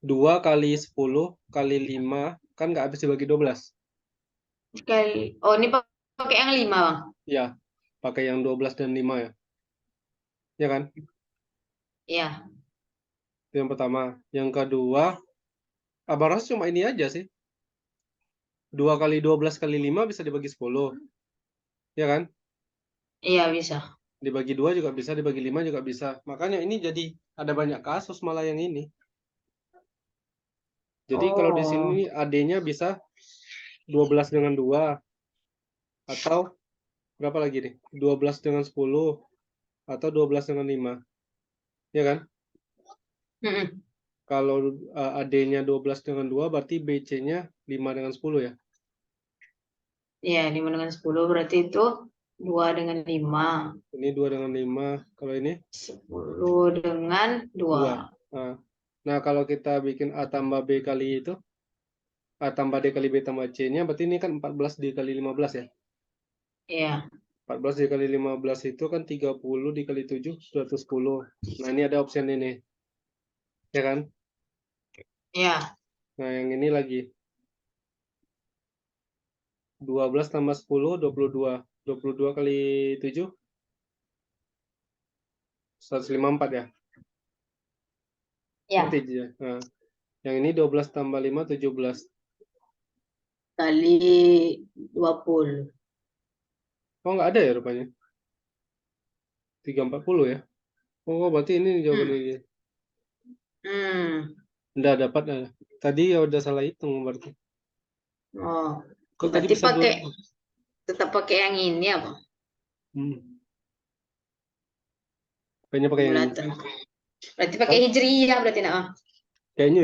2 kali 10 kali 5, kan nggak habis dibagi 12. Oh, ini pakai yang 5 Bang. Ya, pakai yang 12 dan 5 ya. Ya kan? Iya. Itu yang pertama. Yang kedua, Abang rasa cuma ini aja sih. 2 kali 12 kali 5 bisa dibagi 10. Ya kan? Iya, bisa. Dibagi 2 juga bisa, dibagi 5 juga bisa. Makanya ini jadi ada banyak kasus malah yang ini. Jadi kalau di sini Oh. AD-nya bisa 12 dengan 2 atau berapa lagi nih? 12 dengan 10 atau 12 dengan 5. Ya kan? Mm-mm. Kalau AD-nya 12 dengan 2 berarti BC-nya 5 dengan 10 ya. Iya, 5 dengan 10 berarti itu 2 dengan 5. Ini 2 dengan 5. Kalau ini 10 dengan 2. 2. Nah, kalau kita bikin A tambah B kali itu, A tambah D kali B tambah C-nya berarti ini kan 14 dikali 15 ya. Iya. 14 dikali 15 itu kan 30 dikali 7, 110. Nah, ini ada opsi ini. Ya kan? Iya. Nah, yang ini lagi. 12 tambah 10, 22. 22 kali 7, 154 ya. Iya. Ngerti ya? Nah, yang ini 12 tambah 5, 17. Kali 20. Oh, nggak ada ya rupanya. 340 ya. Oh, berarti ini jawabannya Hmm. dia. Hmm. Udah dapat. Tadi ya udah salah hitung berarti. Oh. Kok tadi Berarti bisa dua? tetap pakai yang ini apa? Hmm. Kayaknya pakai yang ini. Bulatan. Berarti pakai Oh, hijriyah berarti nak. kayaknya,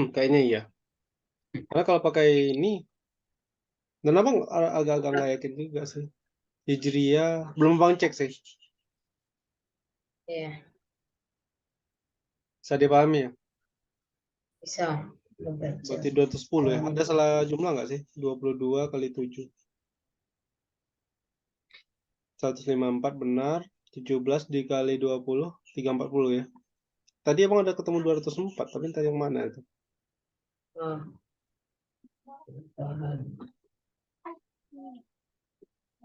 kayaknya iya. Karena kalau pakai ini, dan abang agak-agak nggak yakin juga sih. Hijriah, belum bang cek sih. Iya, Bisa dipahami ya. bisa. Belum baca. Berarti 210 ya. Ada salah jumlah nggak sih? 22 kali 7. 154 benar. 17 dikali 20, 340 ya. Tadi abang ada ketemu 204, tapi entah yang mana itu. Oh.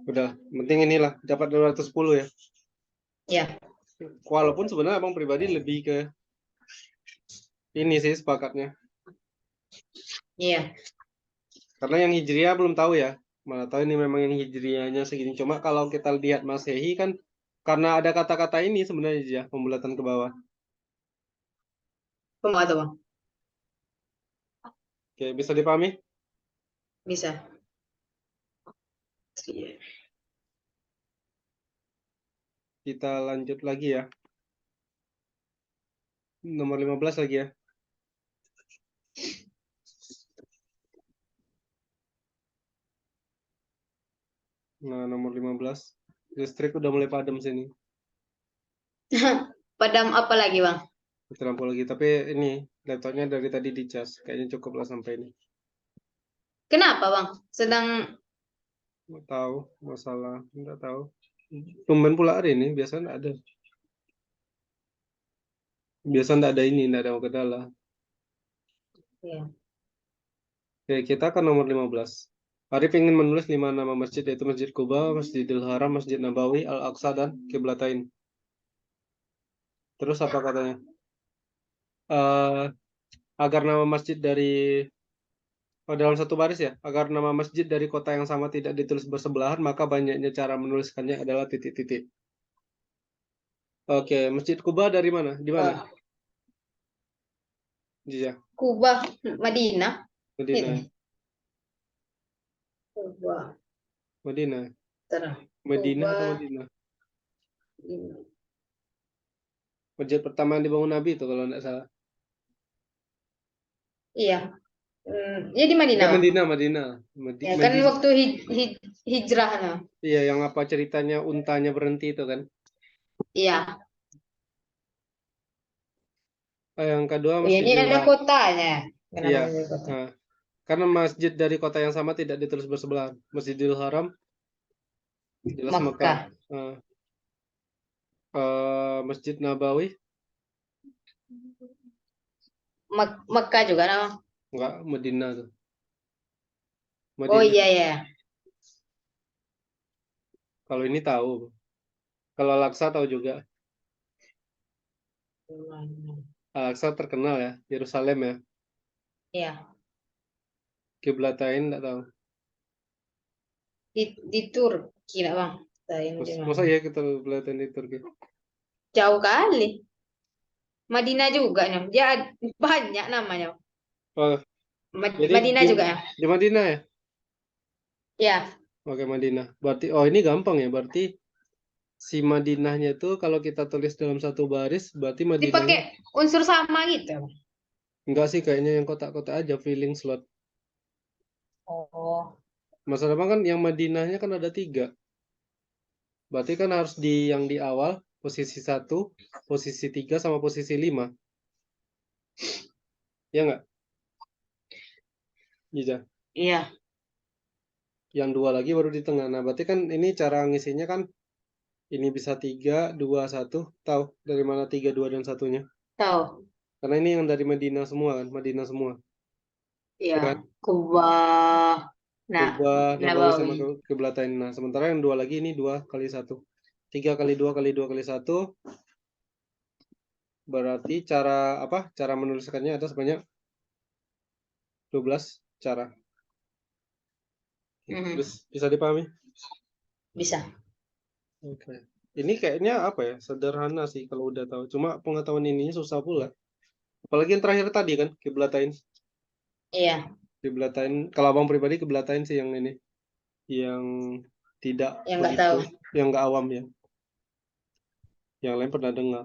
Udah, penting inilah dapat 210 ya. Ya, Walaupun sebenarnya abang pribadi lebih ke ini sih sepakatnya. iya. Karena yang hijriah belum tahu ya. Mana tahu ini memang yang hijriahnya segini. Cuma kalau kita lihat Masehi kan karena ada kata-kata ini sebenarnya ya, pembulatan ke bawah. Kamu atau bang? Oke, bisa dipahami? Bisa. Iya. Kita lanjut lagi ya. Nomor 15 lagi ya. Nah, nomor 15. Listrik udah mulai padam sini. Padam apa lagi bang? Mati lampu lagi. Tapi ini laptopnya dari tadi dicas. Kayaknya cukup lah sampai ini. Kenapa bang? Sedang Nggak tahu masalah. Nggak tahu. Tumben pula hari ini. Biasanya nggak ada. Biasanya nggak ada ini. Nggak ada kendala. ya. Oke, kita ke nomor 15. Arif ingin menulis 5 nama masjid, yaitu Masjid Kuba, Masjidil Haram, Masjid Nabawi, Al-Aqsa, dan Qiblatain. Terus apa katanya? Eh, agar nama masjid dari dalam satu baris ya, agar nama masjid dari kota yang sama tidak ditulis bersebelahan, maka banyaknya cara menuliskannya adalah titik-titik. Oke, Masjid Kuba dari mana? Di mana? Oh, Jija, Kuba, Madinah. Madinah, Ini. Kuba, Madinah, terus. Madinah Kuba, atau Madinah? ini. Masjid pertama yang dibangun Nabi itu kalau nggak salah. Iya. Ya di Madinah, Bang. Madinah, Madinah, Ya kan Madinah. waktu hijrah, nah. Iya, yang apa ceritanya untanya berhenti itu kan? Iya. Yang kedua Oh, ya, ini Masjidil ada Haram. kotanya. Kenapa Iya. jadi kota? Nah, karena masjid dari kota yang sama tidak ditulis bersebelahan. Masjidil Haram jelas Mekah. Makkah. Nah, Masjid Nabawi Mekkah juga nama. enggak, Madinah tuh. Oh Madinah. iya ya. Kalau ini tahu. Kalau Al-Aqsa tahu juga. Al-Aqsa terkenal ya, Yerusalem ya. Iya. Kiblat lain enggak tahu. Di Turki lah, Bang. Saya di Masa mana? ya kita kiblat di Turki? Jauh kali. Madinah juga nih. Dia banyak namanya. Oh, jadi Madinah juga ya. di Madinah ya? Ya, Oke, Madinah. Berarti oh ini gampang ya. Berarti si Madinahnya itu kalau kita tulis dalam satu baris, berarti Madinahnya dipakai unsur sama gitu. enggak sih kayaknya yang kotak-kotak aja filling slot. Oh, Masalahnya kan yang Madinahnya kan ada 3. Berarti kan harus di yang di awal posisi 1, posisi 3 sama posisi 5. Ya nggak? Iya. iya. Yang 2 lagi baru di tengah. Nah, berarti kan ini cara ngisinya kan ini bisa 3, 2, 1. Tahu dari mana 3, 2, dan satunya? Tahu. Karena ini yang dari Madinah semua kan, Madinah semua. Iya. Ya kan? Kuba. Nah, Kuba, Nabawi Nabawi. sama Kiblatain. Nah, sementara yang 2 lagi ini 2 kali 1. 3 kali 2 kali 2 kali 1. Berarti cara apa? Cara menuliskannya ada sebanyak 12 cara. Mhm. Terus bisa dipahami? Bisa. Oke. Ini kayaknya apa ya? Sederhana sih kalau udah tahu. Cuma pengetahuan ininya susah pula. Apalagi yang terakhir tadi kan, kiblatain. Iya. Kiblatain. Kalau abang pribadi kiblatain sih yang ini. Yang tidak Yang nggak tahu. begitu, yang nggak awam ya. Yang lain pernah dengar.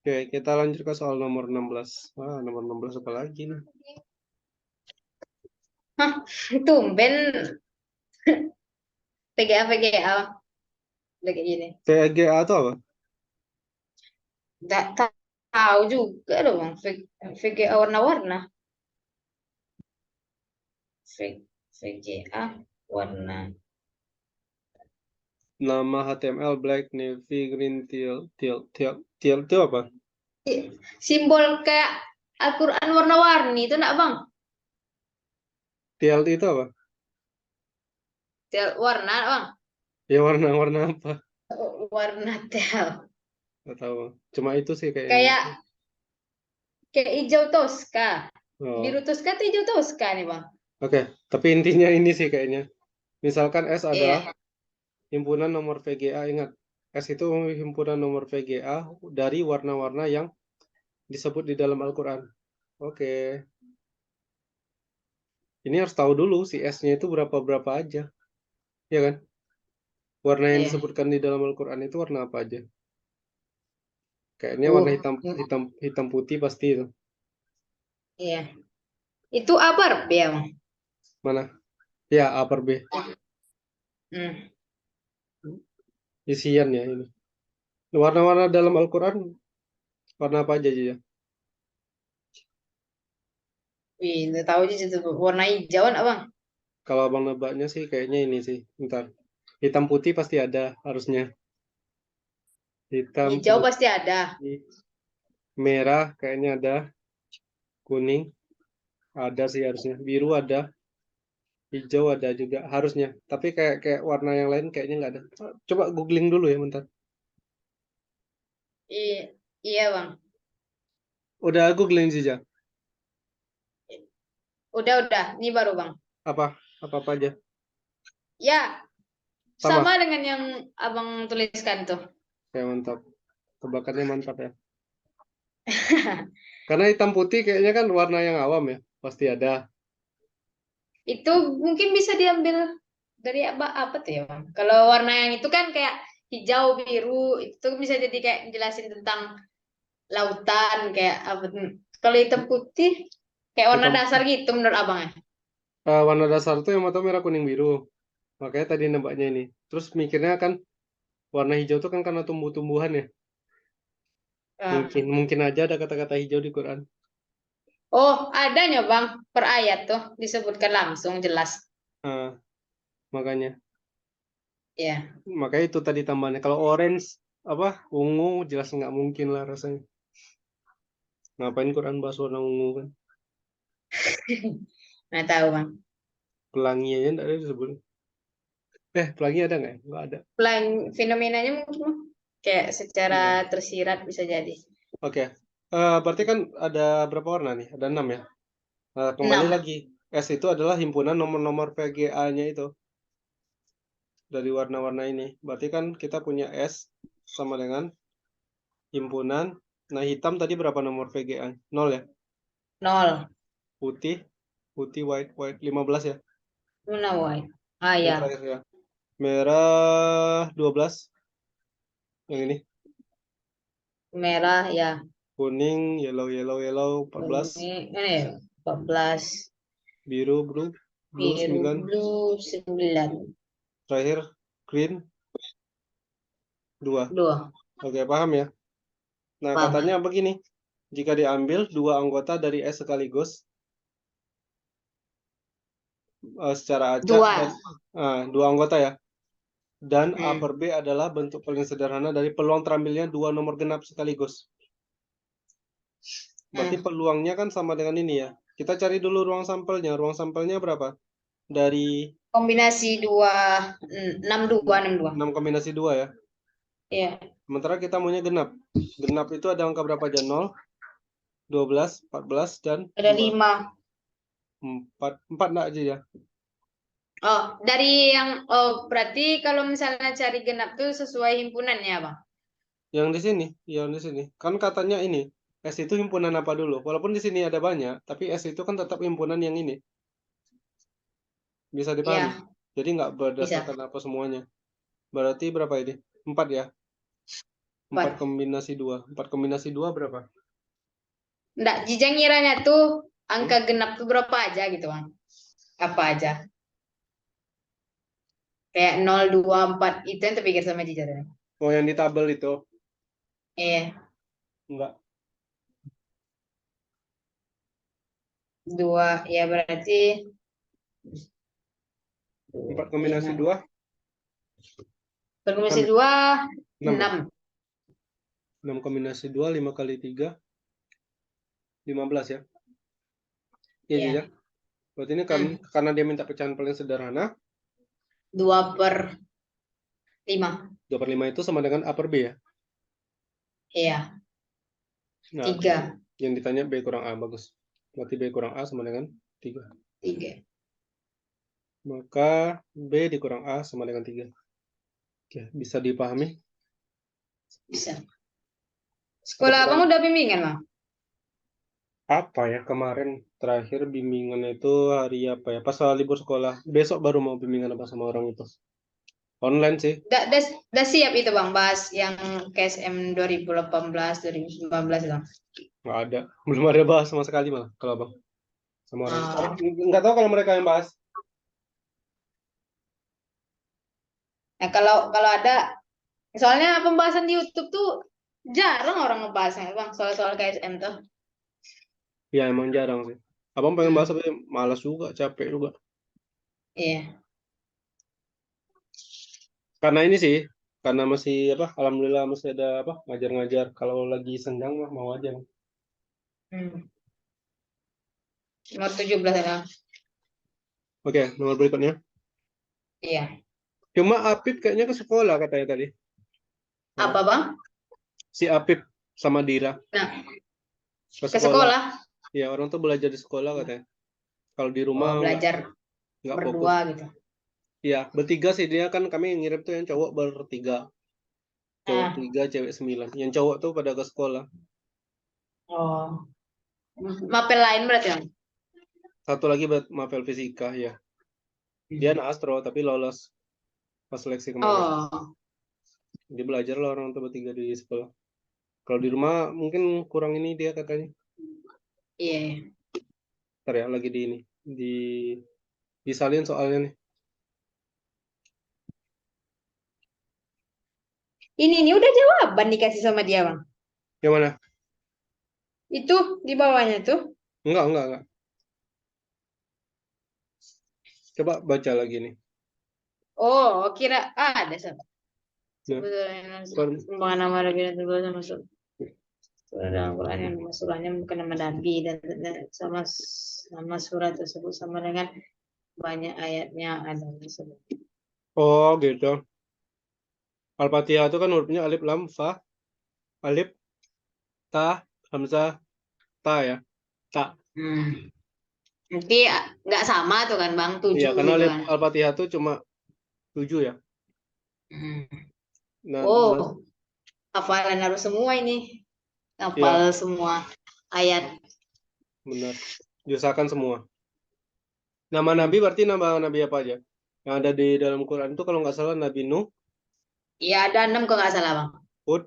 Oke, kita lanjut ke soal nomor 16. Nomor 16 apa lagi nih? Hah, tumben PGA udah kayak gini. VGA itu apa? Nggak tahu juga dong, Bang. VGA warna-warna. VGA warna. Nama HTML black, navy, green, teal, teal, teal, teal itu apa? Simbol kayak Al-Quran warna-warni itu enggak, Bang? Teal itu apa? Warna, Bang. Ya warna-warna apa? Warna tel. Nggak tahu. Cuma itu sih kayaknya. Kayak kayak hijau toska. Biru Oh, toska tuh hijau toska nih, Bang. oke. Tapi intinya ini sih kayaknya. Misalkan S adalah Iya. himpunan nomor VGA. Ingat, S itu himpunan nomor VGA dari warna-warna yang disebut di dalam Al-Quran. Oke. Ini harus tahu dulu si S-nya itu berapa-berapa aja. Ya kan? Warna yang Iya. disebutkan di dalam Al-Quran itu warna apa aja? Kayaknya warna Uh, hitam, hitam, hitam putih pasti itu. iya. Itu abar ya, Bang. Mana? Ya, A per B. Hmm. Isian ya ini. Warna-warna dalam Al-Quran, warna apa aja ya? Wih, nggak tahu aja itu warna hijau, enggak, Bang? Kalau abang nebaknya sih kayaknya ini sih. Bentar. Hitam putih pasti ada harusnya. Hitam Hijau pasti ada. putih. Merah kayaknya ada. Kuning ada sih harusnya. Biru ada. Hijau ada juga harusnya. Tapi kayak kayak warna yang lain kayaknya nggak ada. Coba googling dulu ya bentar. Iya, iya, Bang. Udah googling sih, Ja? Udah. Ini baru, Bang. Apa? Apa aja? Ya, Sama. sama dengan yang Abang tuliskan tuh. Kayak mantap. Tebakannya mantap ya. Karena hitam putih kayaknya kan warna yang awam ya, pasti ada. Itu mungkin bisa diambil dari apa tuh ya, Bang? Kalau warna yang itu kan kayak hijau, biru, itu bisa jadi kayak jelasin tentang lautan kayak apa tuh. Kalau hitam putih kayak warna Hitam, dasar gitu menurut abang ya. warna dasar tuh yang mau tahu merah kuning biru. Makanya tadi nembaknya ini. Terus mikirnya kan warna hijau tuh kan karena tumbuh-tumbuhan ya. Mungkin Ah. mungkin aja ada kata-kata hijau di Quran. Oh, adanya Bang, per ayat tuh disebutkan langsung jelas. Ah, makanya. Ya. Makanya itu tadi tambahannya. Kalau orange apa ungu jelas nggak mungkin lah rasanya. Ngapain Quran bahas warna ungu kan? Nggak tahu Bang. Pelangi aja nggak ada disebut. Pelangi ada nggak ya? Nggak ada. Selain fenomenanya mungkin Bang, kayak secara Iya. tersirat bisa jadi. Oke. Berarti kan ada berapa warna nih? Ada 6 ya. Kembali 6. lagi. S itu adalah himpunan nomor-nomor VGA-nya itu dari warna-warna ini. Berarti kan kita punya S sama dengan himpunan. Nah, hitam tadi berapa nomor VGA? 0 ya. 0. Putih, putih, white, white 15 ya. Mana white? Ah Yang ya, terakhir ya. Merah 12 yang ini. merah ya. Kuning, yellow, yellow, yellow 14. Ini 14. Biru, blue, blue Biru 9. blue 9. Terakhir green 2. 2. Oke, paham ya? Nah, katanya Paham? begini. Jika diambil dua anggota dari S sekaligus secara acak dan 2. dua anggota ya. Dan A Hmm. per B adalah bentuk paling sederhana dari peluang terambilnya dua nomor genap sekaligus. Berarti Hmm. peluangnya kan sama dengan ini ya. Kita cari dulu ruang sampelnya. Ruang sampelnya berapa? Dari Kombinasi 2 62 62. 6 kombinasi 2 ya. Iya, Sementara kita maunya genap. Genap itu ada angka berapa aja? 0, 12, 14, dan ada 2. 5. 4. 4 enggak aja ya? Oh, dari yang berarti kalau misalnya cari genap tuh sesuai himpunannya, Bang. Yang di sini. Kan katanya ini, S itu himpunan apa dulu? Walaupun di sini ada banyak, tapi S itu kan tetap himpunan yang ini. Bisa dipahami? Iya, Jadi nggak bisa. berdasarkan apa semuanya. Berarti berapa ini? 4 ya? 4 4. kombinasi 2. 4 kombinasi 2 berapa? Enggak, Jijang ngiranya tuh Hmm? angka genap tuh berapa aja gitu, Bang. Apa aja. Kayak 0, 2, 4 itu yang terpikir sama Jijang. Oh, yang di tabel itu. Iya, Enggak. 2 ya berarti 4 kombinasi 5. 2, Berkomisi 6 ya? 2 6 ya? 6. 6 kombinasi 2, 5 kali 3, 15 ya? Iya, Ya. Jejak. Berarti ini kan, Hmm. karena dia minta pecahan paling sederhana, 2/5. 2 per 5 itu sama dengan A per B ya? Iya, Nah, 3. yang ditanya B kurang A, bagus. Berarti B kurang A sama dengan 3. 3. Maka B dikurang A sama dengan 3. Oke, bisa dipahami? Bisa. Ada Sekolah abang pertanyaan? udah bimbingan, Bang? Apa ya kemarin terakhir bimbingan itu hari apa ya? Pas soal libur sekolah. Besok baru mau bimbingan apa sama orang itu. Online sih. Udah siap itu Bang, bahas yang KSM 2018, 2019 Bang. Nggak ada. Belum ada bahas sama sekali malah kalau abang sama orang. Oh. Nggak tahu kalau mereka yang bahas. Nah, kalau ada, soalnya pembahasan di YouTube tuh jarang orang ngebahasnya Bang, soal-soal KSM tuh. Ya emang jarang sih. Abang pengen bahas Hmm, tapi malas juga, capek juga. iya. Karena ini sih, karena masih apa? Alhamdulillah masih ada apa? Ngajar-ngajar. Kalau lagi senggang mah mau aja. Hmm. Nomor 17 ya Bang. Oke, nomor berikutnya. Iya. Cuma Apip kayaknya ke sekolah katanya tadi. Apa Orang. Bang? Si Apip sama Dira Nah, ke ke sekolah. sekolah. Ya, orang tuh belajar di sekolah katanya. Kalau di rumah Oh, belajar nggak fokus. berdua gitu. Ya, bertiga sih dia kan kami ngirim tuh yang cowok bertiga. Cowok Ah, 3, cewek 9. Yang cowok tuh pada ke sekolah. Oh. Mapel lain berarti Bang? Satu lagi buat mapel fisika ya. Dia anak astro tapi lolos pas seleksi kemarin. Oh, Dia belajar lah orang tua bertiga di sekolah. Kalau di rumah mungkin kurang ini dia katanya. iya. Ntar ya lagi di ini. Disalin soalnya nih. Ini udah jawaban dikasih sama dia, Bang. Yang mana? Itu di bawahnya tuh. Enggak. Coba baca lagi nih. Oh, kira ada sama. Nah, Sebetulnya per- sembahan nama Nabi dan Tuhan masuk dalam Quran yang surahnya bukan nama Nabi dan sama nama surat tersebut sama dengan banyak ayatnya ada tersebut. oh gitu. Al-Fatihah itu kan hurufnya alif lam fa, alif ta, hamzah ta ya. Ta. Hmm. Nanti nggak sama tuh kan Bang, Iya, 7 karena gitu alif kan. Al-Fatihah itu cuma 7 ya. Hmm. Nah, Oh, hafalan harus semua ini. iya Hafal semua ayat. benar. Diusahakan semua. Nama Nabi Hmm. berarti nama Nabi apa aja? Yang ada di dalam Quran itu kalau nggak salah Nabi Nuh, Ya ada 6 kalau nggak salah Bang. Hud,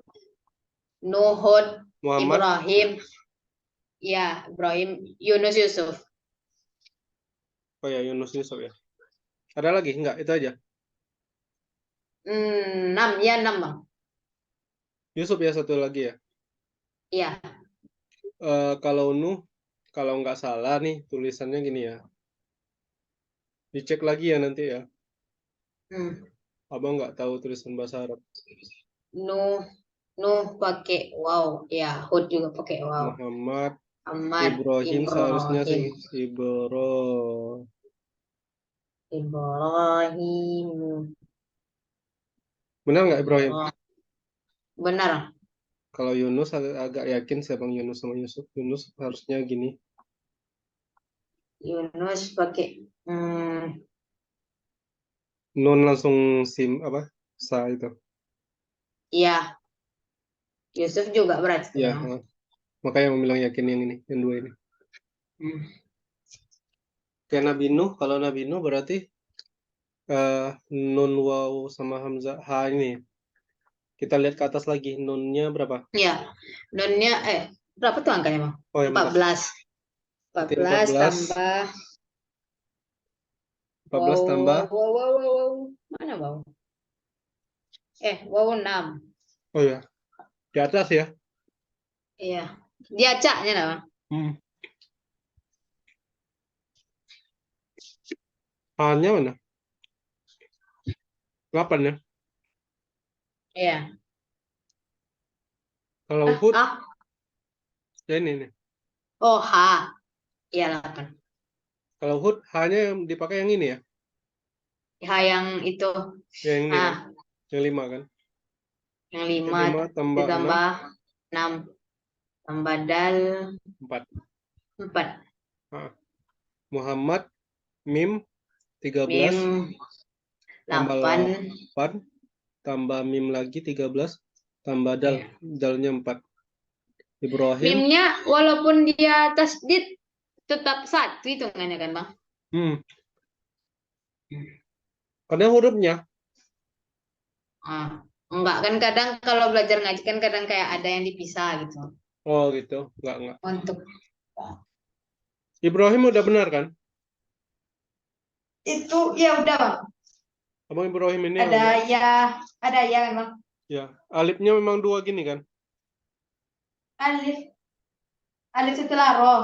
Nuhud, Muhammad, Ibrahim, ya Ibrahim, Yunus, Yusuf. oh ya Yunus Yusuf ya. Ada lagi? Enggak, itu aja. 6 ya 6 Bang. Yusuf ya satu lagi ya. Iya. Kalau Nuh, kalau nggak salah nih tulisannya gini ya. Dicek lagi ya nanti ya. Hmm. Abang nggak tahu tulisan bahasa Arab. Nuh, Nuh pakai wow, ya Hud juga pakai wow. Muhammad, Ahmad, Ibrahim seharusnya Ibrahim, sih Ibro. Ibrahim, Benar nggak Ibrahim? Ibrahim. Benar. Kalau Yunus agak yakin sih Bang Yunus sama Yusuf. Yunus harusnya gini. Yunus pakai Nun langsung sim apa? Sa itu. ya Yusuf juga berarti Ya, Bang. makanya mau bilang yakin yang ini, yang dua ini. Hmm. Kayak Nabi Nuh, kalau Nabi Nuh berarti nun waw sama hamzah ha ini. Kita lihat ke atas lagi, nunnya berapa? Ya, nonnya berapa tuh angkanya Bang? Oh ya Empat bentar. belas, empat Berarti belas tambah 14 wow, tambah. wow, wow, wow, wow, wow. Mana wow? Wow 6. Oh ya, di atas ya. Iya. Diacaknya lah Bang. Hmm. Ha-nya mana? 8 ya. Iya. Kalau Hud, Ah. ya ini nih. Oh, H. Iya 8. Kalau Hud, H-nya yang dipakai yang ini ya. H yang itu. Yang ini kan. Ah, Yang 5 kan. yang Yang 5 5 tambah 6, ditambah 6 tambah dal 4. 4. Ah. Muhammad, Mim, 13. Mim Tambah 8. 8. Tambah Mim lagi 13. Tambah dal. Iya. Dalnya 4. Ibrahim. Mimnya walaupun dia tasdid tetap satu hitungannya kan, Bang? Hmm. Karena hurufnya. Ah, enggak kan kadang kalau belajar ngaji kan kadang kayak ada yang dipisah gitu. Oh gitu. Enggak. Untuk Ibrahim udah benar kan? itu ya udah, Bang. Abang Ibrahim ini yang Ada agak. ya, ada ya memang. Ya. Alifnya memang 2 gini kan? Alif, alif setelah roh.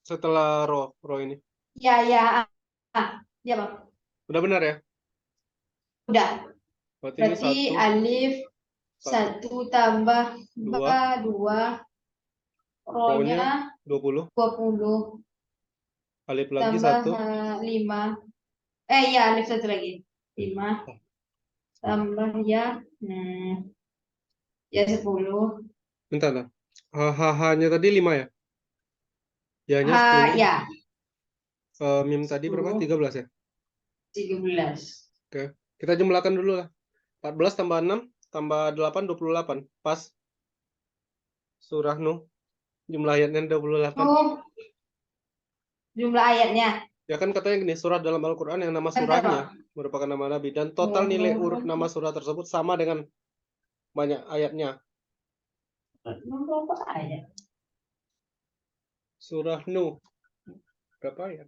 Setelah roh ini. Ya, ya. Ya, Bang. Udah benar ya? Udah. Berarti ini Berarti satu, alif satu, 1 tambah 2, 2, rohnya rohnya 20, 20 alif lagi tambah 1. 5. Ya alif satu lagi. 5 tambah ya ya 10. Bentar lah. H-nya tadi 5 ya? Ya-nya Ha 10. ya Mim tadi berapa? 10 13 ya? 13. Oke. Kita jumlahkan dulu lah. 14 tambah 6 tambah 8, 28. Pas. Surah Nuh. Jumlah ayatnya 28. Oh, jumlah ayatnya. Ya kan katanya gini, surat dalam Al-Quran yang nama Bentar, surahnya Bang. merupakan nama Nabi. Dan total nilai urut nama surah tersebut sama dengan banyak ayatnya. Berapa ayat? Surah Nuh. Berapa ayat?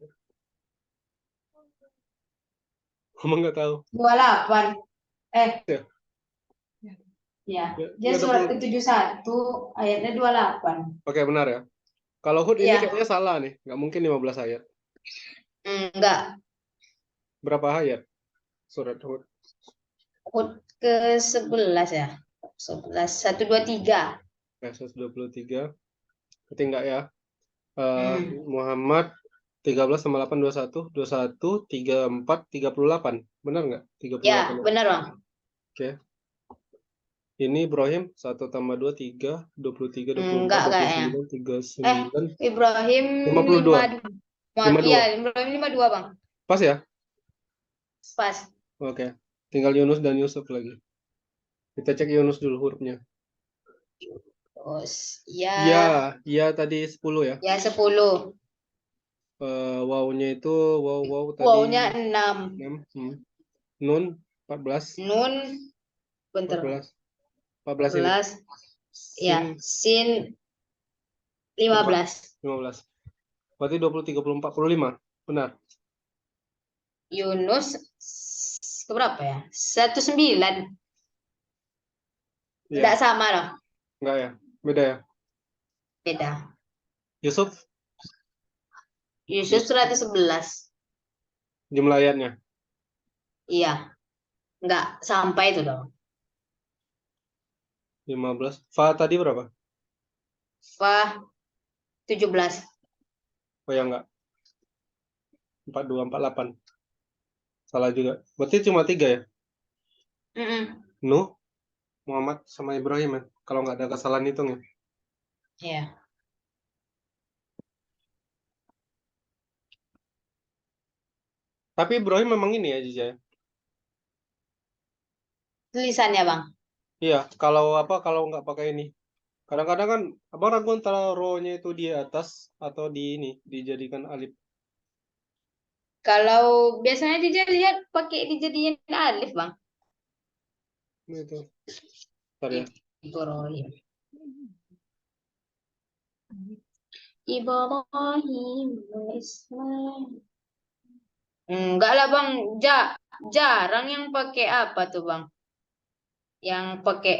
Emang nggak tahu. 28. Eh, Ya, ya. ya, Dia ya surat 20. ke-71, ayatnya 28. Oke, benar ya. Kalau Hud ini Iya. kayaknya salah nih. Nggak mungkin 15 ayat. Enggak. Berapa ayat surat Hud? Hud ke-11 ya. 11, 123. Ya, 123. Berarti enggak ya. Eh, Hmm. Muhammad 13 sama 8, 21. 21, 34, 38. Benar nggak? 38 Ya, ya. benar, Bang. Oke. Ini Ibrahim 1 tambah 2, 3. 23, 24, Enggak kayaknya. 29, Eh, 39, Ibrahim 52. 52. Iya, 52. Ibrahim 52, Bang. Pas ya? Pas. Oke. Tinggal Yunus dan Yusuf lagi. Kita cek Yunus dulu hurufnya. Terus, Ya, ya, ya tadi 10 ya. ya 10. Wawunya itu wow tadi Wow-nya 6. 6. Nun 14. Nun, bentar. 14. 14 ini. 14. Ya, Sin sin berapa? 15. 15. Berarti 20, 30, 45. Benar. Yunus keberapa ya? 19. Enggak Iya. sama loh. Enggak ya? Beda ya? Beda. Yusuf Yusuf 111. jumlah ayatnya. Iya, enggak sampai itu dong. 15. Fa tadi berapa? Wah, 17. Oh ya enggak. 42, 48. Salah juga. Berarti cuma 3 ya? Mm-mm. Nuh, Muhammad sama Ibrahim ya. Kalau nggak ada kesalahan hitung ya. Iya. Tapi Ibrahim memang ini ya Jiza. Tulisannya, Bang. Iya, kalau apa kalau nggak pakai ini. Kadang-kadang kan abang ragu antara ro-nya itu di atas atau di ini dijadikan alif. Kalau biasanya dia lihat pakai dijadiin alif, Bang. Itu. Bentar ya. Ibrahim. Ibrahim Ismail. Enggak lah, Bang. Jarang yang pakai apa tuh, Bang? Yang pakai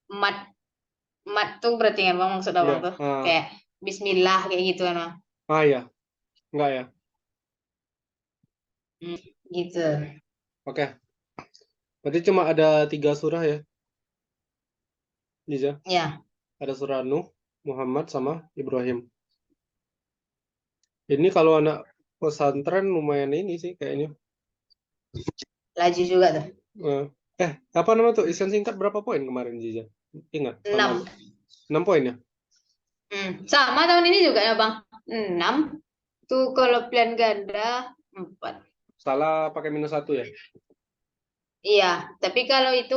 mat. Mat tuh berarti kan, Bang, maksud Abang Iya. tuh. Kayak Bismillah kayak gitu kan, Bang. Ya, enggak ya. Hmm, gitu. Oke. Berarti cuma ada 3 surah ya, Jiza. Ya, Ada surah Nuh, Muhammad sama Ibrahim. Ini kalau anak pesantren lumayan ini sih kayaknya. laju juga tuh. Eh, apa nama tuh? Isian singkat berapa poin kemarin, Jiza? Ingat, tahun lalu. 6. 6 poin ya? Sama tahun ini juga ya, Bang. 6. Tuh kalau pilihan ganda 4. Salah pakai -1 ya? Iya, tapi kalau itu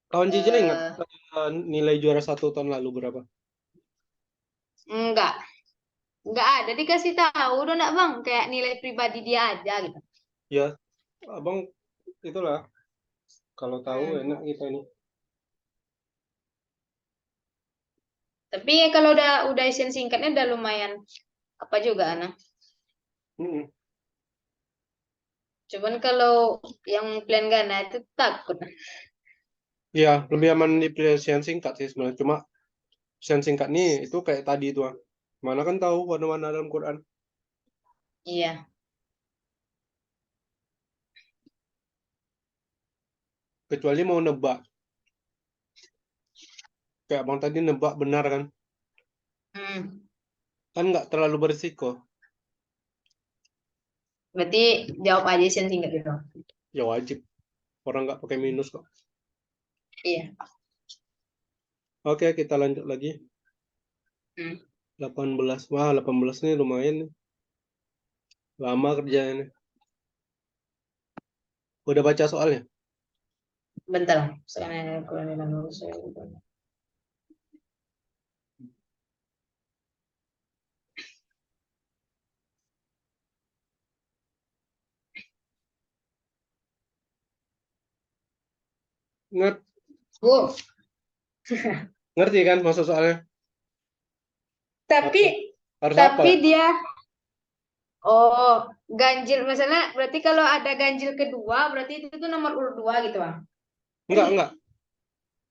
Kawan Jiza ingat eh, nilai juara 1 tahun lalu berapa? enggak enggak ada dikasih tahu udah enggak, Bang, kayak nilai pribadi dia aja gitu. Ya, abang itulah. Kalau tahu Hmm. enak kita ini. Tapi kalau udah isian singkatnya udah lumayan apa juga anak. Mm-mm. Cuman kalau yang pilihan ganda itu takut. Ya, lebih aman di isian singkat sih sebenarnya. Cuma isian singkat nih itu kayak tadi tuh. Mana kan tahu warna-warna dalam Quran. Iya. Kecuali mau nebak. Kayak abang tadi nebak benar kan. Hmm. Kan nggak terlalu berisiko. Berarti jawab aja isian singkat itu. Ya wajib. Orang nggak pakai minus kok. Iya. Oke, kita lanjut lagi. Hmm. 18. Wah, 18 nih lumayan nih. Lama kerjanya. Udah baca soalnya? Bentar. Sekarang aku dulu. Bu. Ngerti kan maksud soalnya? Tapi Harus tapi apa? dia ganjil misalnya berarti kalau ada ganjil kedua berarti itu tuh nomor urut 2 gitu, Bang. Enggak.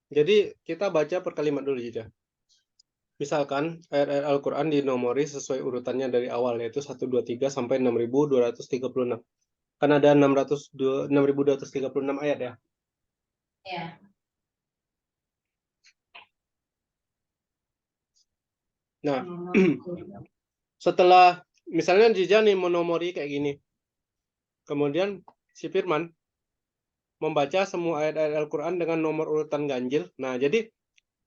Jadi kita baca per kalimat dulu aja. Misalkan ayat-ayat Al-Quran dinomori sesuai urutannya dari awal, yaitu 1, 2, 3 sampai 6.236. Kan ada 6.236 ayat ya. Ya. Nah, setelah misalnya Jija nih menomori kayak gini. Kemudian si Firman membaca semua ayat-ayat Al-Quran dengan nomor urutan ganjil. Nah, jadi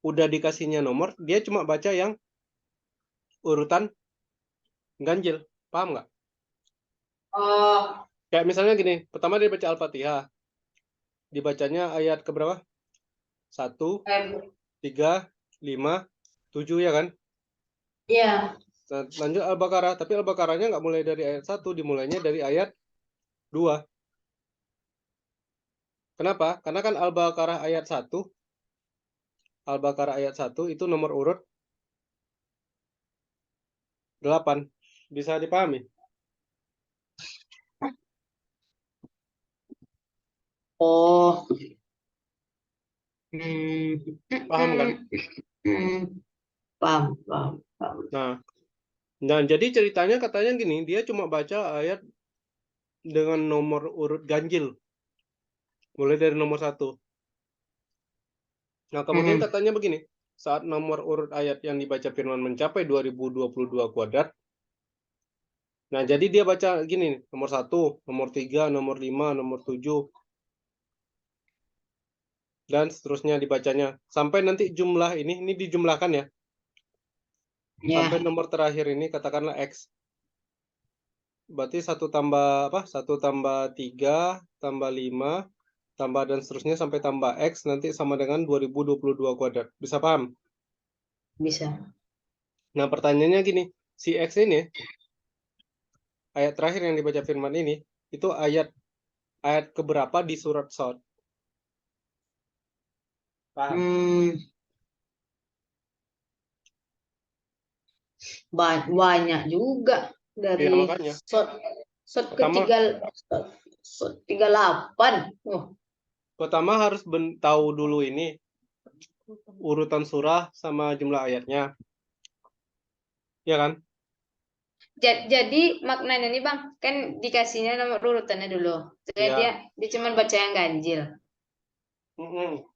udah dikasihnya nomor, dia cuma baca yang urutan ganjil. Paham nggak? Oh, Kayak misalnya gini, pertama dia baca Al-Fatihah. Dibacanya ayat keberapa? 1, eh, 3, 5, 7 ya kan? ya. Nah, lanjut Al-Baqarah, tapi Al-Baqarahnya nggak mulai dari ayat 1, dimulainya dari ayat 2. Kenapa? Karena kan Al-Baqarah ayat 1, Al-Baqarah ayat 1 itu nomor urut 8. Bisa dipahami? Oh. Hmm. Paham kan? Hmm. Paham, paham, paham. Nah, nah jadi ceritanya katanya gini, dia cuma baca ayat dengan nomor urut ganjil, mulai dari nomor 1. Nah, kemudian Hmm. katanya begini, saat nomor urut ayat yang dibaca Firman mencapai 2022 kuadrat, nah jadi dia baca gini, nomor 1, nomor 3, nomor 5, nomor 7, dan seterusnya dibacanya. Sampai nanti jumlah ini dijumlahkan ya, Ya. sampai nomor terakhir ini katakanlah X. Berarti 1 tambah apa? 1 tambah 3 tambah 5 tambah dan seterusnya sampai tambah X nanti sama dengan 2022 kuadrat. Bisa paham? Bisa. Nah, pertanyaannya gini, si X ini, ayat terakhir yang dibaca firman ini, itu ayat keberapa di surat Shad? Paham? Hmm. Banyak juga Iya, dari makanya. shot shot Pertama, ketiga shot 38. Oh, pertama harus tahu dulu ini, urutan surah sama jumlah ayatnya. Ya kan? jadi maknanya nih Bang, kan dikasihnya nomor urutannya dulu. Jadi dia Ya. dia cuma baca yang ganjil. Mm-mm.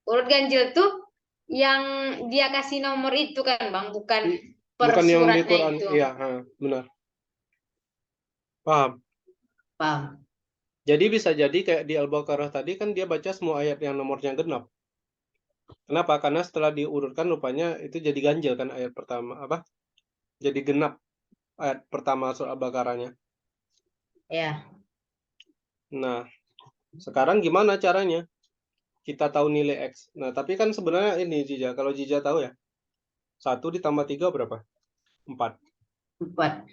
Urut ganjil tuh yang dia kasih nomor itu kan Bang, bukan per Bukan yang di suratnya Quran. itu. Iya, benar. Paham? Paham? Jadi bisa jadi kayak di Al-Baqarah tadi kan dia baca semua ayat yang nomornya genap. Kenapa? Karena setelah diurutkan rupanya itu jadi ganjil kan ayat pertama apa? Jadi genap ayat pertama surah Al-Baqarahnya. Ya. Nah, sekarang gimana caranya kita tahu nilai X? Nah, tapi kan sebenarnya ini Jija, kalau Jija tahu ya, 1 ditambah 3 berapa? 4. 4.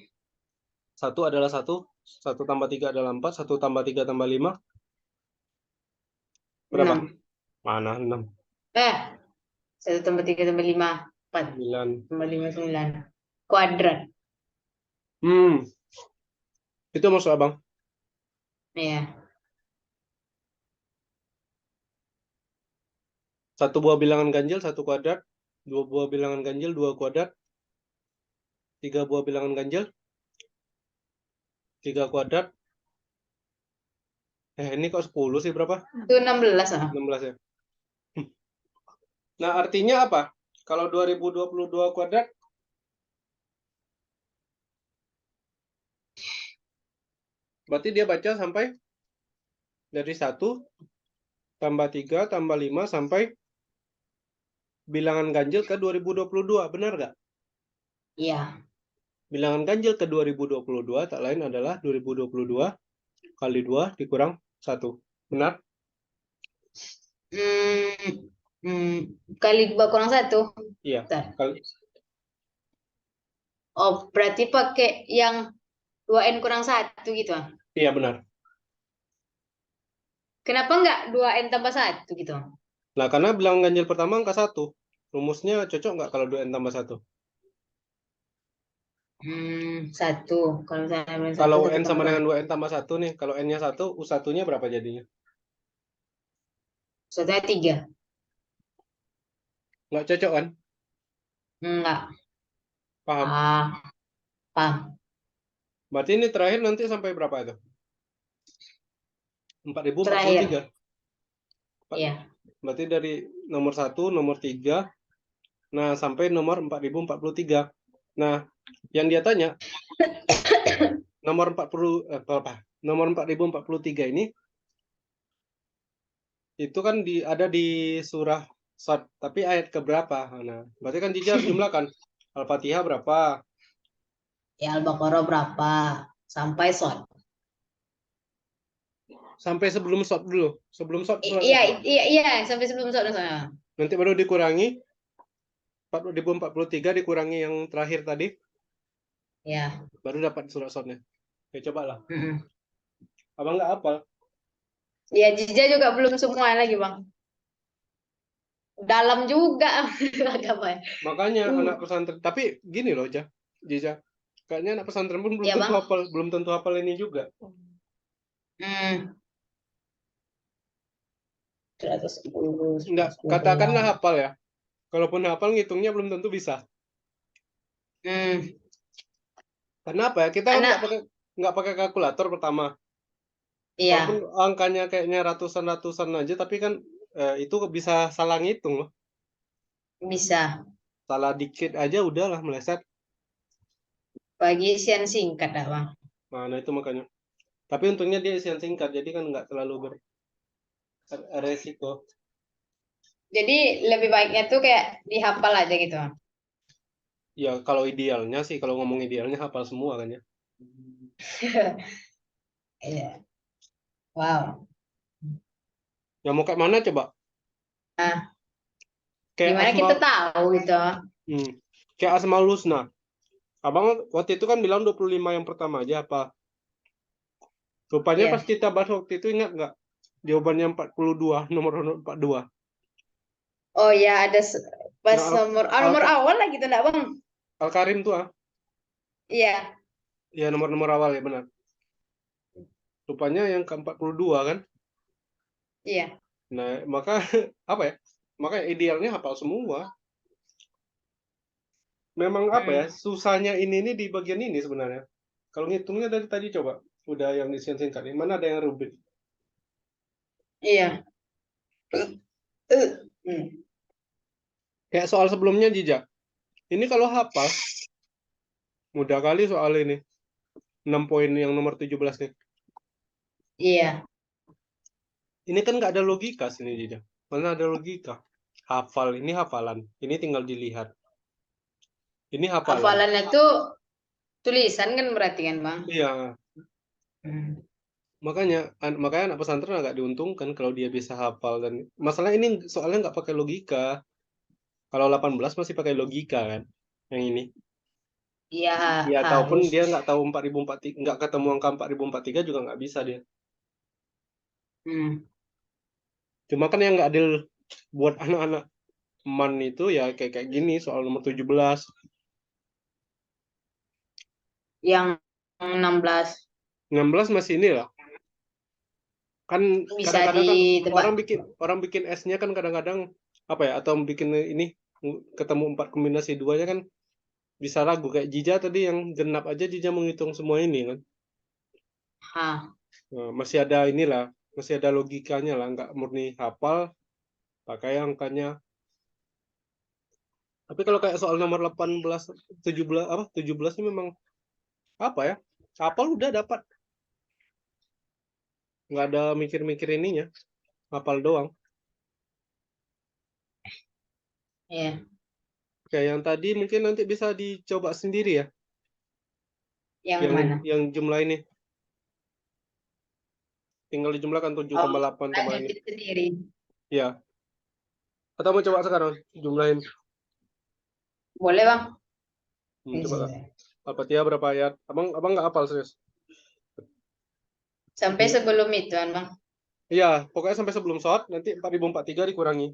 1 adalah 1, 1 tambah 3 adalah 4, 1 tambah 3 tambah 5 berapa? 6. Mana 6? 1 tambah 3 tambah 5 4 9. tambah 5 9 kuadrat. Hmm, itu maksud Abang. Ya. Satu buah bilangan ganjil, 1 kuadrat. Dua buah bilangan ganjil, 2 kuadrat. 3 buah bilangan ganjil, 3 kuadrat. Ini kok 10 sih berapa? Itu 16 ah. 16 ya. Nah, artinya apa? Kalau 2022 kuadrat, berarti dia baca sampai dari 1 tambah 3 tambah 5 sampai bilangan ganjil ke 2022. Benar nggak? Iya. Bilangan ganjil ke 2022 tak lain adalah 2022 kali 2 dikurang 1. Benar? Hmm, hmm, kali 2 kurang 1. Iya. Oh, berarti pakai yang 2N kurang 1 gitu ah. Iya benar. Kenapa nggak 2N tambah 1 gitu? Nah, karena bilang ganjil pertama angka 1. Rumusnya cocok nggak kalau 2N tambah 1? 1. Kalau misalnya N satu Kalau satu N tambah sama dua. dengan 2N tambah 1 nih, kalau N-nya 1, U1-nya berapa jadinya? Satunya 3. Nggak cocok kan? Enggak. Paham? Ah, paham. Berarti ini terakhir nanti sampai berapa itu? 4043. Terakhir. Iya. Berarti dari nomor 1, nomor 3, nah sampai nomor 4043. Nah, yang dia tanya, nomor 40, apa? Nomor 4043 ini, itu kan ada di surah Shad, tapi ayat keberapa? Nah, berarti kan Cici harus jumlahkan. Al-Fatihah berapa? Ya Al-Baqarah berapa? Sampai Shad. Sampai sebelum Shad dulu. Sebelum Shad surat Iya, apa? iya, iya, sampai sebelum Shad sana. Nanti baru dikurangi 4043 dikurangi yang terakhir tadi, Ya. baru dapat surat Shadnya. Ya coba lah. Mm-mm. Abang nggak hafal. Ya, Jija juga belum semua lagi, Bang. Dalam juga agamanya. Makanya anak pesantren. Tapi gini loh, Jija. Kayaknya anak pesantren pun belum Ya, tentu Bang. hafal, belum tentu hafal ini juga. Hmm. 110, Enggak, 110. katakanlah hafal ya. Kalaupun hafal ngitungnya belum tentu bisa. Hmm. Karena apa ya? Kita kan Anak, nggak pakai kalkulator pertama. Walaupun iya, angkanya kayaknya ratusan-ratusan aja, tapi kan itu bisa salah ngitung loh. bisa. Salah dikit aja udahlah meleset. Bagi isian singkat, dah, Bang. Nah, itu makanya. Tapi untungnya dia isian singkat, jadi kan nggak terlalu beresiko. Jadi lebih baiknya tuh kayak dihafal aja gitu, Bang. Ya kalau idealnya sih, kalau ngomong idealnya hafal semua kan ya. Iya. Wow. Ya mau kayak mana coba? Nah, Kayak gimana kita tahu gitu? hmm, kayak Asmaul Husna. Abang waktu itu kan bilang 25 yang pertama aja apa? Rupanya pas Iya. kita bahas waktu itu ingat nggak? Jawabannya 42, nomor 42. Oh ya, ada pas Nah, nomor awal lah gitu, enggak, Bang? Al-Karim tuh Iya, ya nomor-nomor awal ya benar. Rupanya yang ke-42 kan. iya. Nah, maka apa ya? Maka idealnya hafal semua. Memang apa ya? Hmm. Susahnya ini di bagian ini sebenarnya. Kalau ngitungnya dari tadi coba. Udah yang disingkat ini. Mana ada yang rubrik? Iya. Hmm. Kayak soal sebelumnya Jija. Ini kalau hafal mudah kali soal ini. 6 poin yang nomor 17 nih. Iya. Ini kan nggak ada logika sini Jija. Mana ada logika? Hafal, ini hafalan. Ini tinggal dilihat. Ini hafalan. Hafalannya tuh tulisan kan berarti kan, Bang? Iya, Hmm. makanya anak pesantren agak diuntungkan kalau dia bisa hafal dan masalah ini soalnya nggak pakai logika. Kalau 18 masih pakai logika kan, yang ini. Iya, Ya ataupun harus. dia nggak tahu 4043, nggak ketemu angka 4043 juga nggak bisa dia. Hmm. Cuma kan yang nggak adil buat anak-anak man itu ya kayak kayak gini soal nomor 17. Yang 16 16 masih ini lah. Kan bisa kadang-kadang kan ditebak. orang bikin S-nya kan kadang-kadang apa ya atau bikin ini ketemu 4 kombinasi duanya kan bisa ragu kayak Jija tadi yang genap aja Jija menghitung semua ini kan. Hah. Nah, masih ada inilah, masih ada logikanya lah, nggak murni hafal pakai angkanya. Tapi kalau kayak soal nomor 18, 17 apa 17 ini memang apa ya? Hafal udah dapat, nggak ada mikir-mikir ininya, hafal doang. Iya. Kayak yang tadi mungkin nanti bisa dicoba sendiri ya, Yang yang mana? yang jumlah ini tinggal dijumlahkan Oh, 7,8 sama ini. lanjutin sendiri. Ya, atau mau coba sekarang jumlahin. Boleh, Bang? Coba Kak. Iya. Al-Fatihah berapa ayat? Abang abang nggak hafal serius. Sampai sebelum itu kan, Bang? Iya, pokoknya sampai sebelum short nanti 4043 dikurangi.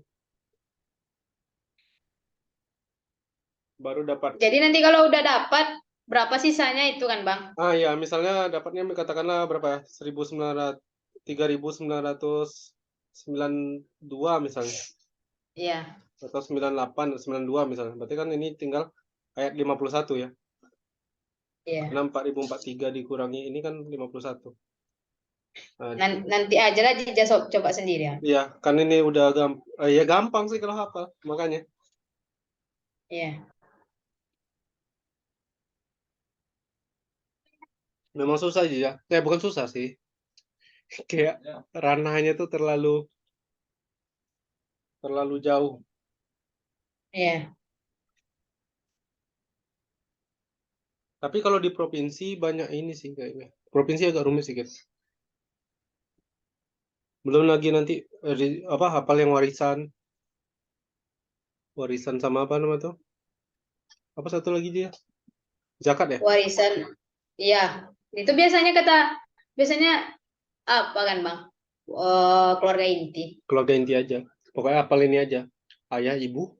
Baru dapat. Jadi nanti kalau udah dapat berapa sisanya itu kan, Bang? Ah ya, misalnya dapatnya katakanlah berapa ya? 1900 3992 misalnya. Iya, Atau 98 atau 92 misalnya. Berarti kan ini tinggal ayat 51 ya. iya. Karena 4043 dikurangi ini kan 51. Nah, Nanti aja lah Jija coba sendiri ya. iya, kan ini udah ya gampang sih kalau hafal. Makanya Iya, memang susah aja ya. Bukan susah sih. Kayak ranahnya tuh terlalu jauh. iya. Tapi kalau di provinsi banyak ini sih kayaknya. Provinsi agak rumit sih guys. Belum lagi nanti apa hafal yang warisan sama apa namanya tuh? Apa satu lagi dia? Zakat ya? Warisan. Iya. Itu biasanya apa kan, Bang? Keluarga inti. Keluarga inti aja. Pokoknya hafal ini aja. Ayah, ibu,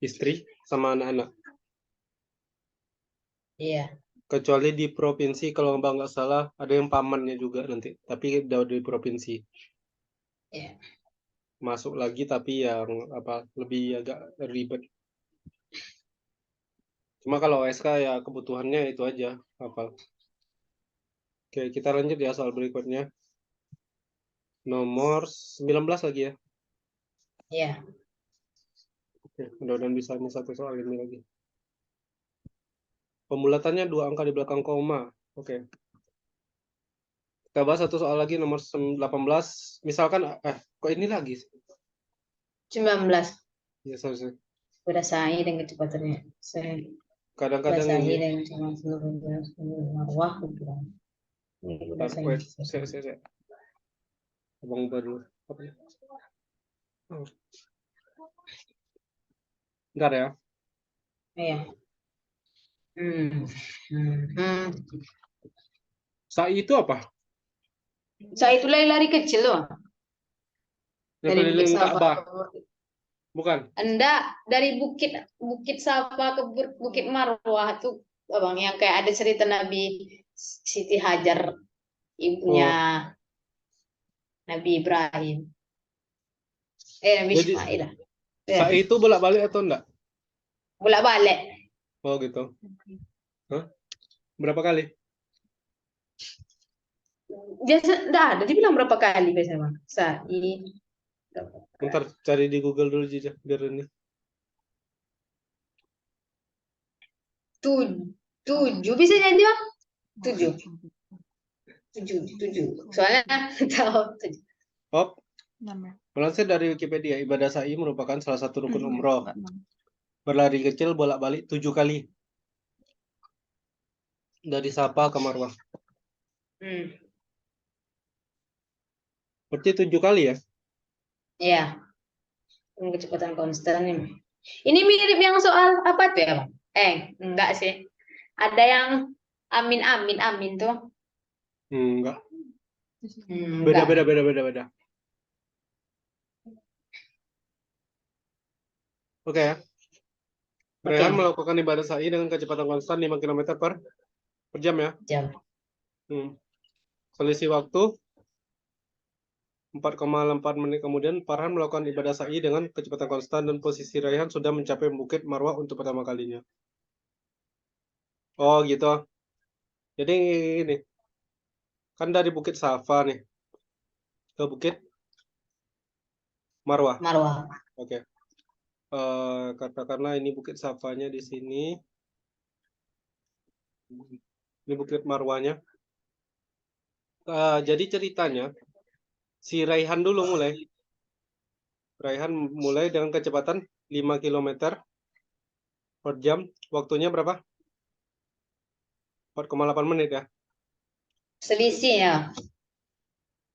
istri, sama anak-anak. Iya, Kecuali di provinsi kalau nggak salah ada yang pamannya juga nanti. Tapi udah di provinsi. iya. Masuk lagi tapi yang apa lebih agak ribet. Cuma kalau OSK ya kebutuhannya itu aja hafal. Oke, kita lanjut ya soal berikutnya. Nomor 19 lagi ya. Iya. Oke, mudah-mudahan bisa ini satu soal ini lagi. Pembulatannya 2 angka di belakang koma. Oke. Kita bahas satu soal lagi nomor 18. Misalkan kok ini lagi? 19. Ya, sorry. Udah sahi dengan kecepatannya. Saya Kadang-kadang basahi ini dengan cuma seluruh marwah gitu kan. Ini udah bentar, sahi. wait, saya. Abang baru apa ya? Oh, bentar ya. Iya. Hmm. Hmm. Sa'i itu apa? Saya itu lari kecil loh. Yang Dari Bukit keliling Sabah Ka'bah, ke bukan? Enggak, dari Bukit Bukit Sabah ke Bukit Marwah tuh Abang yang kayak ada cerita Nabi Siti Hajar ibunya Oh, Nabi Ibrahim. Nabi jadi Ismail lah. Ya, Sa'i itu bolak-balik atau enggak? bolak-balik. Oh, gitu. Hah? Berapa kali? Biasa enggak ada dibilang berapa kali biasanya Bang. Berapa Bentar, kali? cari di Google dulu aja biar ini. Tujuh bisa jadi Bang. Tujuh. Tujuh. Soalnya tahu tujuh. Oh, melansir dari Wikipedia, ibadah sa'i merupakan salah satu rukun umroh. Berlari kecil bolak-balik 7 kali dari Safa ke Marwah. Hmm. Berarti 7 kali ya? Iya. Kecepatan konstan ini. Ini mirip yang soal apa tuh ya, Bang? Enggak sih. Ada yang amin amin amin tuh. Enggak. Enggak. Beda. Oke ya. Rehan Oke, melakukan ibadah sa'i dengan kecepatan konstan 5 km per jam ya. jam. Selisih waktu 4,4 menit kemudian, Farhan melakukan ibadah sa'i dengan kecepatan konstan dan posisi Raihan sudah mencapai Bukit Marwah untuk pertama kalinya. Oh gitu. Jadi ini kan dari Bukit Safa nih ke Bukit Marwah. Marwah. Oke. Katakanlah ini Bukit Safanya di sini. Ini Bukit Marwahnya. Jadi ceritanya si Raihan dulu mulai. Raihan mulai dengan kecepatan 5 km per jam. Waktunya berapa? 4,8 menit ya. Selisih ya.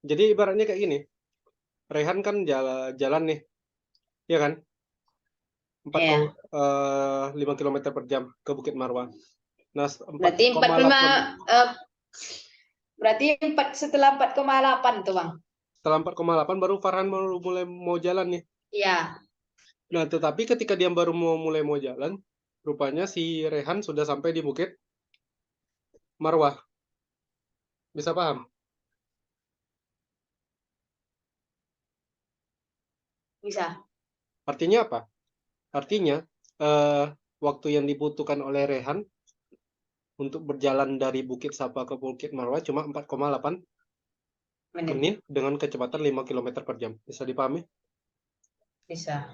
Jadi ibaratnya kayak gini. Raihan kan jalan nih, ya kan? 5 5 km per jam ke Bukit Marwah. Nah, Berarti 45 4,8 berarti 4 setelah 4,8 tuh, Bang. Setelah 4,8 baru Farhan baru mulai mau jalan nih. Iya. Nah, tetapi ketika dia baru mulai mau jalan, rupanya si Rehan sudah sampai di Bukit Marwah. Bisa paham? Bisa. Artinya apa? Artinya waktu yang dibutuhkan oleh Rehan untuk berjalan dari Bukit Sapa ke Bukit Marwah cuma 4,8 Menit. menit dengan kecepatan 5 km per jam. Bisa dipahami? Bisa.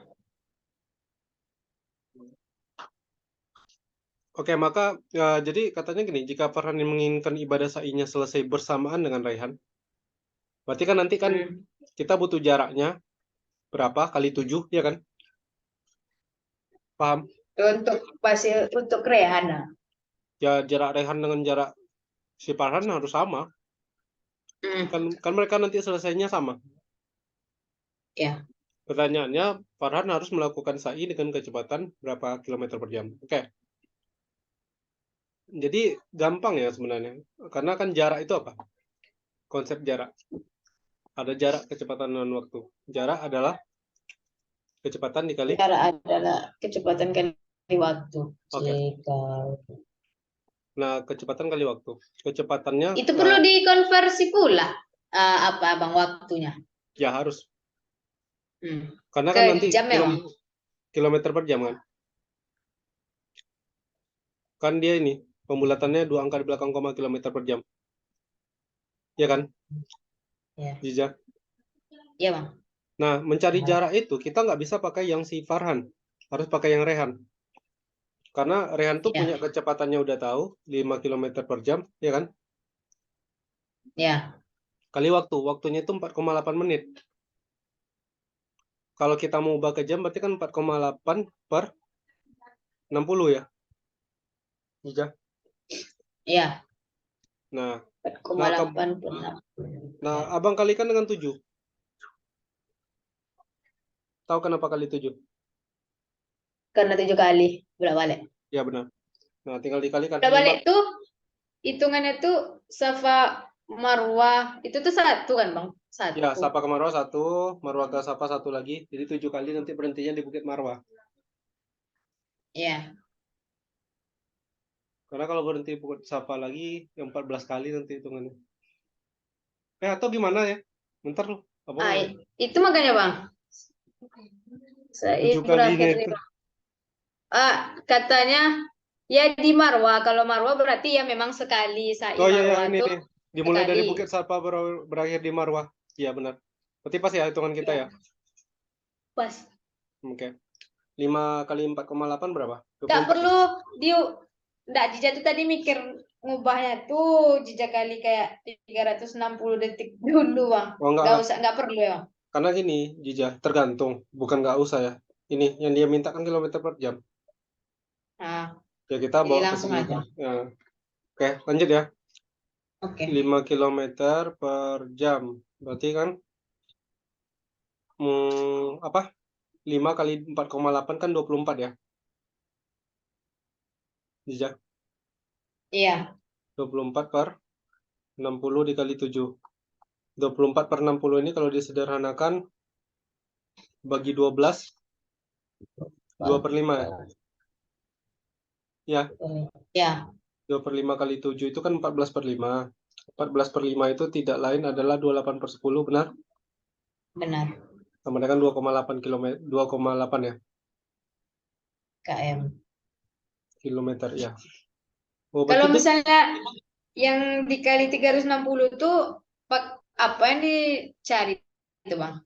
Oke, maka jadi katanya gini, jika Farhan menginginkan ibadah sa'inya selesai bersamaan dengan Raihan, berarti kan nanti kan kita butuh jaraknya berapa kali 7, ya kan? Paham? Untuk Rehan. Ya jarak Raihan dengan jarak si Farhan harus sama. Kan mereka nanti selesainya sama. Ya. Pertanyaannya, Farhan harus melakukan sa'i dengan kecepatan berapa kilometer per jam. Oke. Jadi gampang ya sebenarnya. Karena kan jarak itu apa? Konsep jarak. Ada jarak, kecepatan, dan waktu. Jarak adalah kecepatan dikali. Jarak adalah kecepatan kali waktu. Oke. Jika Nah, kecepatan kali waktu. Kecepatannya itu perlu dikonversi pula apa Bang waktunya. ya harus. Karena Ke kan nanti jam ya, Bang? kilometer per jam kan. Kan dia ini pembulatannya 2 angka di belakang koma kilometer per jam. Ya kan? Ya. Jija. Iya, Bang. Nah, mencari jarak itu kita nggak bisa pakai yang si Farhan. Harus pakai yang Rehan. Karena Rehan tuh punya kecepatannya udah tahu 5 km per jam, ya kan? Ya. Kali waktu, waktunya itu 4,8 menit. Kalau kita mau ubah ke jam berarti kan 4,8 per 60 ya. Jija. Iya. Nah, 4,8 per 60. nah, abang kalikan dengan 7. Tahu kenapa kali 7? Karena 7 kali bolak-balik. Ya benar. Nah, tinggal dikalikan. Bolak-balik tuh hitungannya tuh Safa Marwah itu tuh satu kan, Bang? Satu. Ya, Sapa ke Marwah 1, Marwah ke Sapa 1 lagi. Jadi 7 kali nanti berhentinya di Bukit Marwah. Iya. Karena kalau berhenti Bukit Sapa lagi, yang 14 kali nanti hitungannya. Atau gimana ya? Bentar lu. Itu makanya, Bang. 7 kali berakhir itu. Katanya ya di Marwah. Kalau Marwah berarti ya memang sekali sa'i Oh iya, ya, Marwah ini tuh nih. Dimulai dari sekali. Bukit Sapa berakhir di Marwah. Iya benar. Berarti pas ya hitungan kita ya? Pas. Oke. 5 kali 4,8 berapa? Nggak 24. perlu nggak Jija tuh tadi mikir ngubahnya tuh Jija kali kayak 360 detik dulu, Bang. Oh enggak Nggak lah. usah, nggak perlu ya, Bang. Karena gini, Jija, tergantung. Bukan nggak usah ya. Ini yang dia minta kan kilometer per jam. Nah, Ya kita jadi bawa ke langsung sini. aja. Ya. Oke, lanjut ya. Oke. 5 km per jam. Berarti kan apa? 5 kali 4,8 kan 24 ya. Jija. Iya. 24 per 60 dikali 7. 24 per 60 ini kalau disederhanakan bagi 12, 2 per 5 ya. Ya. 2 per 5 kali 7 itu kan 14 per 5. 14 per 5 itu tidak lain adalah 28 per 10, benar? Benar. Sama dengan 2,8 km, 2,8 ya. KM. Kilometer ya. Oh, Kalau berarti misalnya yang dikali 360 tuh apa yang dicari itu, Bang?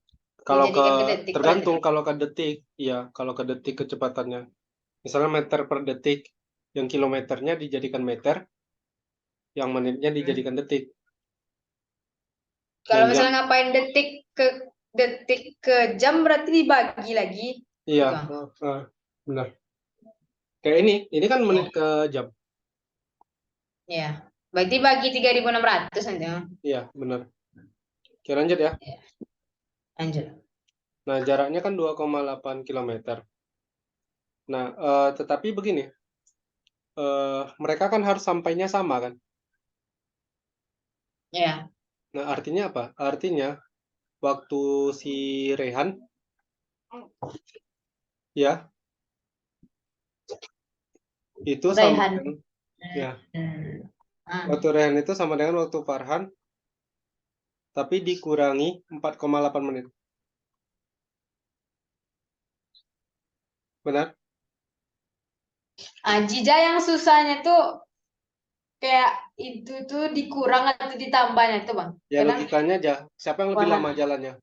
kalau Dijadikan ke detik tergantung berarti. kalau ke detik, ya kalau ke detik kecepatannya. Misalnya meter per detik, yang kilometernya dijadikan meter, yang menitnya dijadikan detik. Kalau Dan jam, misalnya ngapain detik ke jam berarti dibagi lagi. iya, Gitu, Bang. benar. Kayak ini kan menit ke jam. Ya. Berarti bagi 3.600 nanti, Bang. Iya, benar. Oke, lanjut ya. Lanjut. Nah, jaraknya kan 2,8 km. Nah, tetapi begini, mereka kan harus sampainya sama kan? Ya. Nah, artinya apa? Artinya waktu si Rehan, ya, itu sama Raihan. dengan, ya, Ah. waktu Rehan itu sama dengan waktu Farhan, tapi dikurangi 4,8 menit. Benar? Jija yang susahnya tuh kayak itu tuh dikurang atau ditambahnya itu bang. Ya Karena logikanya aja, siapa yang lebih Farhan lama jalannya?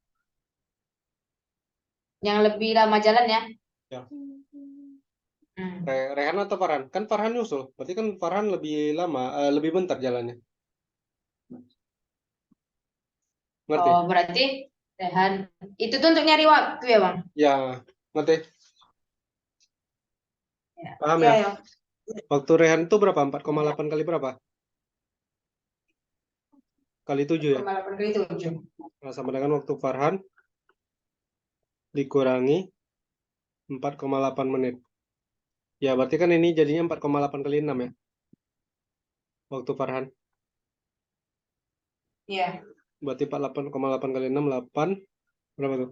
yang lebih lama jalan ya. Ya. Hmm. Rehan atau Farhan? Kan Farhan nyusul, berarti kan Farhan lebih lama, lebih bentar jalannya. Ngerti? Oh berarti Raihan itu tuh untuk nyari waktu ya bang. Ya, ngerti? Ya. Paham Iya ya? ya. Waktu Rehan itu berapa? 4,8 kali berapa? Kali 7 ya? Kembali pergi tujuh. Nah, sama dengan waktu Farhan dikurangi 4,8 menit. Ya, berarti kan ini jadinya 4,8 kali 6 ya? Waktu Farhan. Iya. Berarti 48,8 kali 6, 8. Berapa tuh?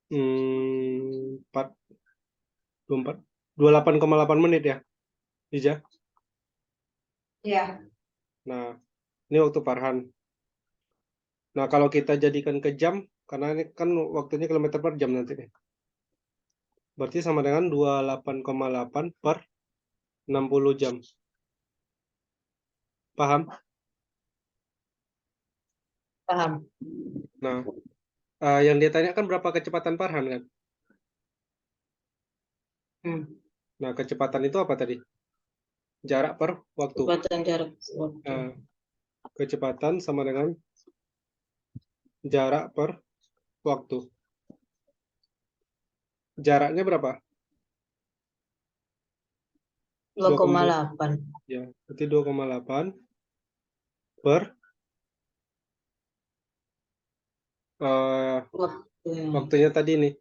4, 24. 28,8 menit ya? Ija? Iya. Nah, ini waktu Farhan. Nah, kalau kita jadikan ke jam, karena ini kan waktunya kilometer per jam nanti nih. Berarti sama dengan 28,8 per 60 jam. Paham? Paham. Nah, yang dia tanyakan berapa kecepatan Farhan kan? Hmm. Nah, kecepatan itu apa tadi? Jarak per waktu. Kecepatan jarak waktu. Nah, kecepatan sama dengan jarak per waktu. Jaraknya berapa? 2,8. Ya, berarti 2,8 per waktunya tadi nih.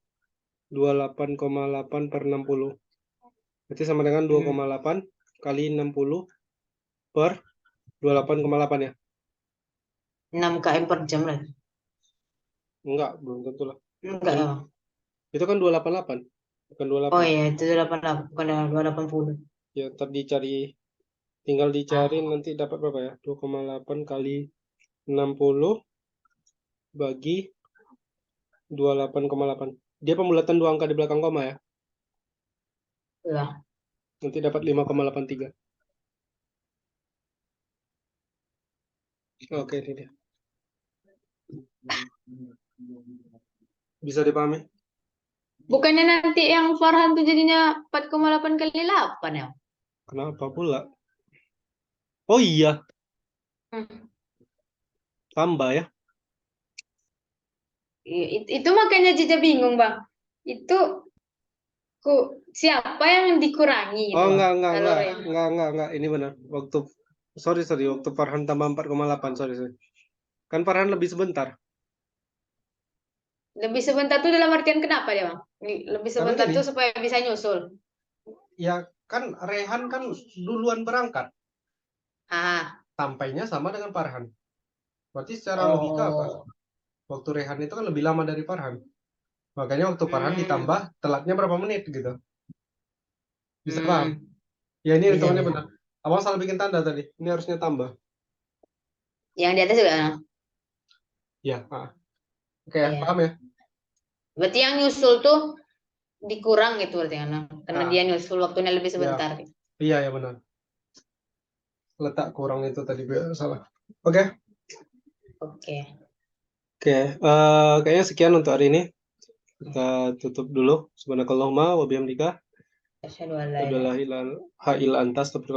28,8 per 60. Berarti sama dengan 2,8 kali 60 per 28,8 ya? 6 km per jam lah. Enggak, belum tentu lah. Enggak ya bang. Itu kan 288, bukan Oh 28. iya itu 88 bukan 280. Ya, tinggal dicari Ah. nanti dapat berapa ya? 2,8 kali 60 bagi 28,8. Dia pembulatan dua angka di belakang koma ya. Iya. Nanti dapat 5,83. Oke, ini dia. Bisa dipahami? Bukannya nanti yang Farhan tuh jadinya 4,8 kali 8 ya? Kenapa pula? Oh iya, Hmm. tambah ya. Itu makanya Cica bingung bang. Itu siapa yang dikurangi Oh gitu bang? Kalau yang enggak. Ini benar. Sorry, waktu Farhan tambah 4,8, sorry. Kan Farhan lebih sebentar. lebih sebentar tuh dalam artian kenapa dia bang? Lebih Karena sebentar gini, tuh supaya bisa nyusul. ya kan Rehan kan duluan berangkat. Ah. Sampainya sama dengan Farhan. Berarti secara logika apa? Oh. Waktu Rehan itu kan lebih lama dari Farhan. Makanya waktu Farhan ditambah Hmm. telatnya berapa menit gitu. Bisa paham? Hmm. Ya ini Bisa hitungannya bisa. benar. Abang salah bikin tanda tadi. Ini harusnya tambah. Yang di atas juga. Ya, oke ya, Iya. paham ya? Berarti yang nyusul tuh dikurang gitu berarti karena Nah, dia nyusul waktunya lebih ya, sebentar. iya ya benar. Letak kurang itu tadi salah. Oke, Oke. kayaknya sekian untuk hari ini. Kita tutup dulu. Subhanakallahumma wa bihamdika. Asyhadu an la ilaha Adalah ilal ha'il antas. Tapi